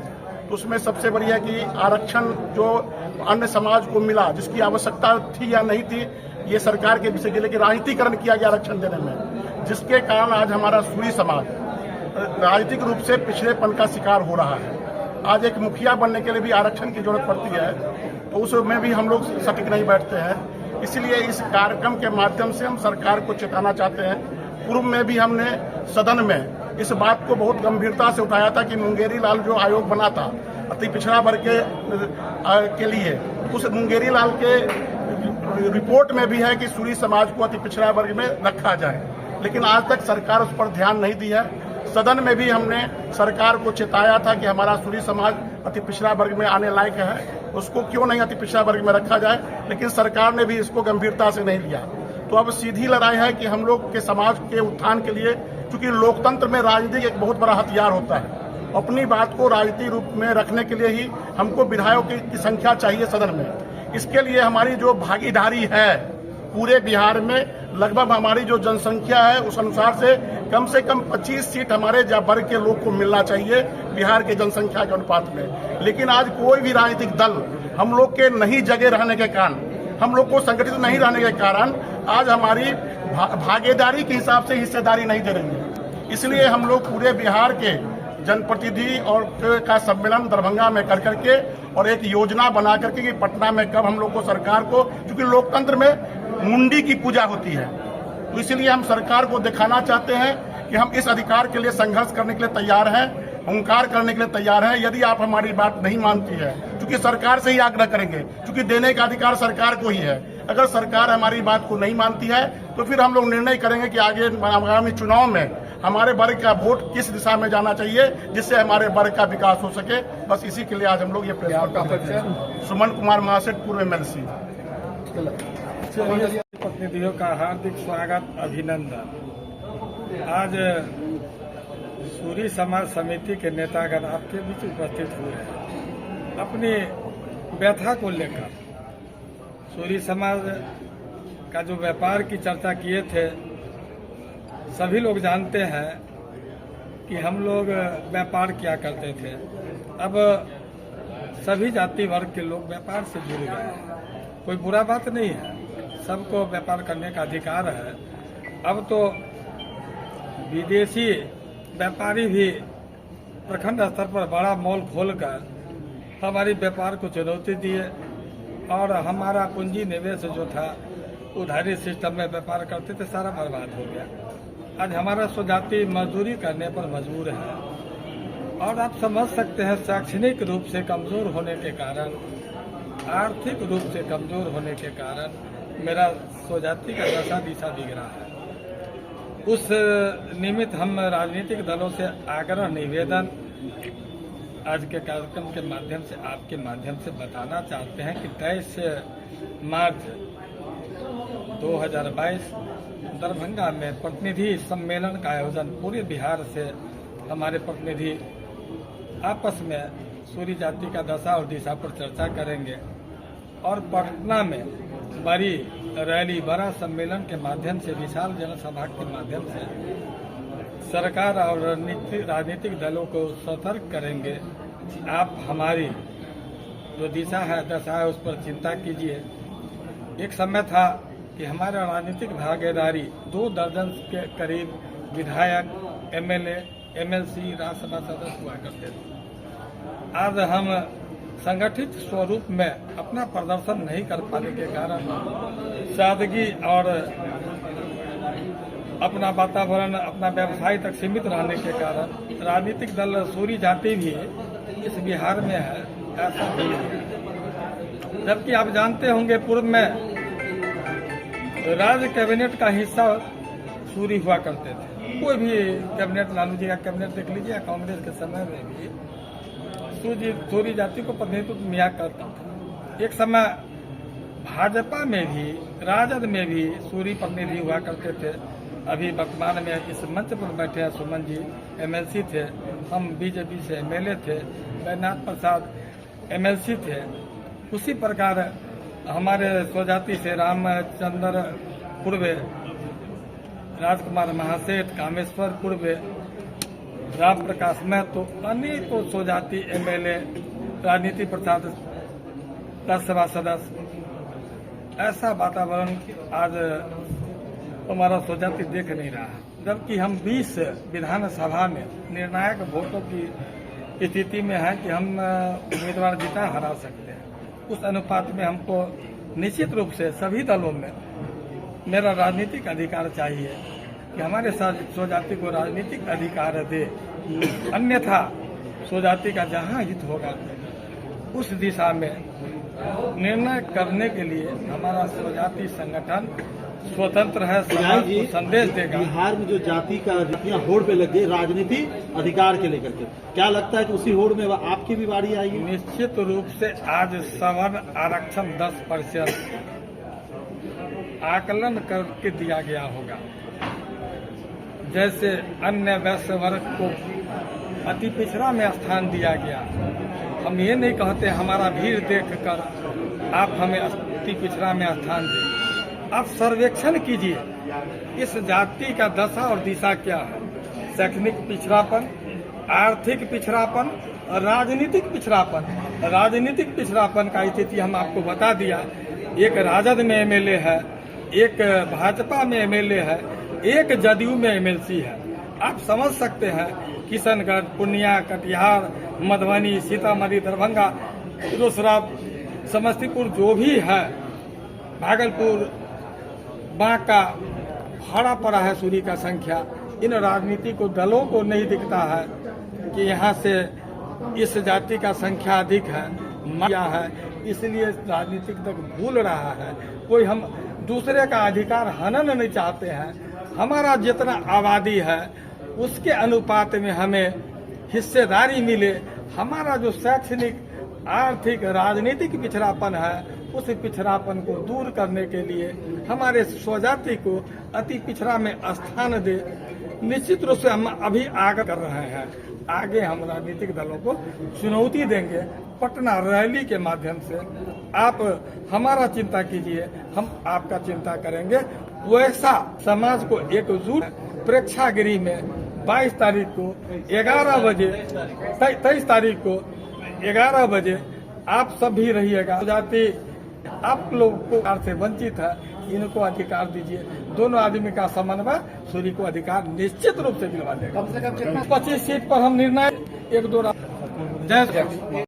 तो उसमें सबसे बड़ी है कि आरक्षण जो अन्य समाज को मिला, जिसकी आवश्यकता थी या नहीं थी, ये सरकार के विषय के, लेकिन राजनीतिकरण किया गया आरक्षण देने में, जिसके कारण आज हमारा सूरी समाज राजनीतिक रूप से पिछड़ेपन का शिकार हो रहा है। आज एक मुखिया बनने के लिए भी आरक्षण की जरूरत पड़ती है, तो उसमें भी हम लोग सटीक नहीं बैठते हैं। इसलिए इस कार्यक्रम के माध्यम से हम सरकार को चेताना चाहते हैं। पूर्व में भी हमने सदन में इस बात को बहुत गंभीरता से उठाया था कि मुंगेरी लाल जो आयोग बना था अति पिछड़ा वर्ग के लिए, उस मुंगेरी लाल के रिपोर्ट में भी है कि सूरी समाज को अति पिछड़ा वर्ग में रखा जाए, लेकिन आज तक सरकार उस पर ध्यान नहीं दी है। सदन में भी हमने सरकार को चेताया था कि हमारा सूरी समाज अति पिछड़ा वर्ग में आने लायक है, उसको क्यों नहीं अति पिछड़ा वर्ग में रखा जाए, लेकिन सरकार ने भी इसको गंभीरता से नहीं लिया। तो अब सीधी लड़ाई है कि हम लोग के समाज के उत्थान के लिए, क्योंकि लोकतंत्र में राजनीति एक बहुत बड़ा हथियार होता है, अपनी बात को राजनीतिक रूप में रखने के लिए ही हमको विधायकों की संख्या चाहिए सदन में। इसके लिए हमारी जो भागीदारी है पूरे बिहार में, लगभग हमारी जो जनसंख्या है उस अनुसार से कम 25 सीट हमारे वर्ग के लोग को मिलना चाहिए बिहार के जनसंख्या के अनुपात में। लेकिन आज कोई भी राजनीतिक दल हम लोग के नहीं जगह रहने के कारण, हम लोग को संगठित नहीं रहने के कारण आज हमारी भागीदारी के हिसाब से हिस्सेदारी नहीं दे रही है। इसलिए हम लोग पूरे बिहार के जनप्रतिनिधि और का सम्मेलन दरभंगा में कर करके और एक योजना बना करके कि पटना में कब हम लोग को सरकार को, क्योंकि लोकतंत्र में मुंडी की पूजा होती है, तो इसलिए हम सरकार को दिखाना चाहते हैं कि हम इस अधिकार के लिए संघर्ष करने के लिए तैयार हैं, हुंकार करने के लिए तैयार हैं। यदि आप हमारी बात नहीं मानती है, क्योंकि सरकार से ही आग्रह करेंगे, क्योंकि देने का अधिकार सरकार को ही है। अगर सरकार हमारी बात को नहीं मानती है तो फिर हम लोग निर्णय करेंगे कि आगे आगामी चुनाव में हमारे वर्ग का वोट किस दिशा में जाना चाहिए, जिससे हमारे वर्ग का विकास हो सके। बस इसी के लिए आज हम लोग ये प्रेस। सुमन कुमार महासेठ, पूर्व MLC। प्रतिनिधियों का हार्दिक स्वागत, अभिनंदन। आज सूरी समाज समिति के नेतागण आपके बीच उपस्थित हुए हैं अपनी व्यथा को लेकर। सूरी समाज का जो व्यापार की चर्चा किए थे, सभी लोग जानते हैं कि हम लोग व्यापार किया करते थे। अब सभी जाति वर्ग के लोग व्यापार से जुड़ गए हैं, कोई बुरा बात नहीं है, सबको व्यापार करने का अधिकार है। अब तो विदेशी व्यापारी भी प्रखंड स्तर पर बड़ा मॉल खोलकर हमारी व्यापार को चुनौती दिए और हमारा पूंजी निवेश जो था उधारी सिस्टम में व्यापार करते थे, सारा बर्बाद हो गया। आज हमारा स्वजाति मजदूरी करने पर मजबूर है और आप समझ सकते हैं शैक्षणिक रूप से कमजोर होने के कारण, आर्थिक रूप से कमजोर होने के कारण मेरा स्वजाति का दशा दिशा बिगड़ा है। उस निमित्त हम राजनीतिक दलों से आग्रह निवेदन आज के कार्यक्रम के माध्यम से, आपके माध्यम से बताना चाहते हैं कि 23 मार्च 2022 दरभंगा में प्रतिनिधि सम्मेलन का आयोजन, पूरे बिहार से हमारे प्रतिनिधि आपस में सूरी जाति का दशा और दिशा पर चर्चा करेंगे और पटना में बड़ी रैली, बड़ा सम्मेलन के माध्यम से, विशाल जनसभा के माध्यम से सरकार और राजनीतिक दलों को सतर्क करेंगे। आप हमारी जो दिशा है, दशा है, उस पर चिंता कीजिए। एक समय था कि हमारा राजनीतिक भागीदारी 2 दर्जन के करीब विधायक, MLA, MLC, राज्यसभा सदस्य हुआ करते थे। आज हम संगठित स्वरूप में अपना प्रदर्शन नहीं कर पाने के कारण, सादगी और अपना वातावरण, अपना व्यवसाय तक सीमित रहने के कारण राजनीतिक दल सूरी जाति भी इस बिहार में है, ऐसा नहीं है। जबकि आप जानते होंगे पूर्व में राज्य कैबिनेट का हिस्सा सूरी हुआ करते थे। कोई भी कैबिनेट, लालू जी का कैबिनेट देख लीजिए, कांग्रेस के समय में भी सूरी जाति को प्रतिनिधित्व मिला करता था। एक समय भाजपा में भी, राजद में भी सूरी प्रतिनिधि हुआ करते थे। अभी वर्तमान में इस मंच पर बैठे हैं सुमन जी, एमएलसी थे, हम बीजेपी से एमएलए थे, बैजनाथ प्रसाद एमएलसी थे। उसी प्रकार हमारे स्वजाति से रामचंद्र पूर्वे, राजकुमार महासेठ, कामेश्वर पूर्वे, राम प्रकाश महतो, अनेकों स्वजाति एमएलए, राजनीति प्रसाद राज्यसभा सदस्य। ऐसा वातावरण आज हमारा स्वजाति देख नहीं रहा है, जबकि हम 20 विधानसभा में निर्णायक वोटों की स्थिति में है कि हम उम्मीदवार जिता हरा सकते हैं। उस अनुपात में हमको निश्चित रूप से सभी दलों में मेरा राजनीतिक अधिकार चाहिए कि हमारे स्वजाति को राजनीतिक अधिकार दे, अन्यथा स्वजाति का जहां हित होगा उस दिशा में निर्णय करने के लिए हमारा स्वजाति संगठन स्वतंत्र है, समाज को संदेश देगा। बिहार में जो जाति का जितना होड़ पे लग गई राजनीति अधिकार के लेकर के, क्या लगता है कि उसी होड़ में आपकी भी बारी आएगी? निश्चित रूप से आज सवर्ण आरक्षण 10% आकलन करके दिया गया होगा। जैसे अन्य वैश्य वर्ग को अति पिछड़ा में स्थान दिया गया, हम ये नहीं कहते हमारा भीड़ देखकर आप हमें अति पिछड़ा में स्थान दें। आप सर्वेक्षण कीजिए, इस जाति का दशा और दिशा क्या है। शैक्षणिक पिछड़ापन, आर्थिक पिछड़ापन, राजनीतिक पिछड़ापन। राजनीतिक पिछड़ापन का स्थिति हम आपको बता दिया। एक राजद में एमएलए है, एक भाजपा में एमएलए है, एक जदयू में एमएलसी है। आप समझ सकते हैं किशनगढ़, पूर्णिया, कटिहार, मधुबनी, सीतामढ़ी, दरभंगा, रोसड़ा, समस्तीपुर जो भी है, भागलपुर, बांका, भरा पड़ा है सूरी का संख्या। इन राजनीतिक दलों को नहीं दिखता है कि यहाँ से इस जाति का संख्या अधिक है, इसलिए राजनीतिक तक भूल रहा है। कोई हम दूसरे का अधिकार हनन नहीं चाहते हैं। हमारा जितना आबादी है उसके अनुपात में हमें हिस्सेदारी मिले। हमारा जो शैक्षणिक, आर्थिक, राजनीतिक पिछड़ापन है उस पिछड़ापन को दूर करने के लिए हमारे स्वजाति को अति पिछड़ा में स्थान दे। निश्चित रूप से हम अभी आगे कर रहे हैं। आगे हम राजनीतिक दलों को चुनौती देंगे पटना रैली के माध्यम से। आप हमारा चिंता कीजिए, हम आपका चिंता करेंगे। वैसा समाज को एकजुट प्रेक्षागृह में 22 तारीख को 11 बजे, 23 तारीख को 11 बजे आप सब भी रहिएगा। जाति आप लोग को अधिकार से वंचित है, इनको अधिकार दीजिए। दोनों आदमी का समन्वय सूरी को अधिकार निश्चित रूप से दिलवा देगा। 25 सीट पर हम निर्णय 1-2 जय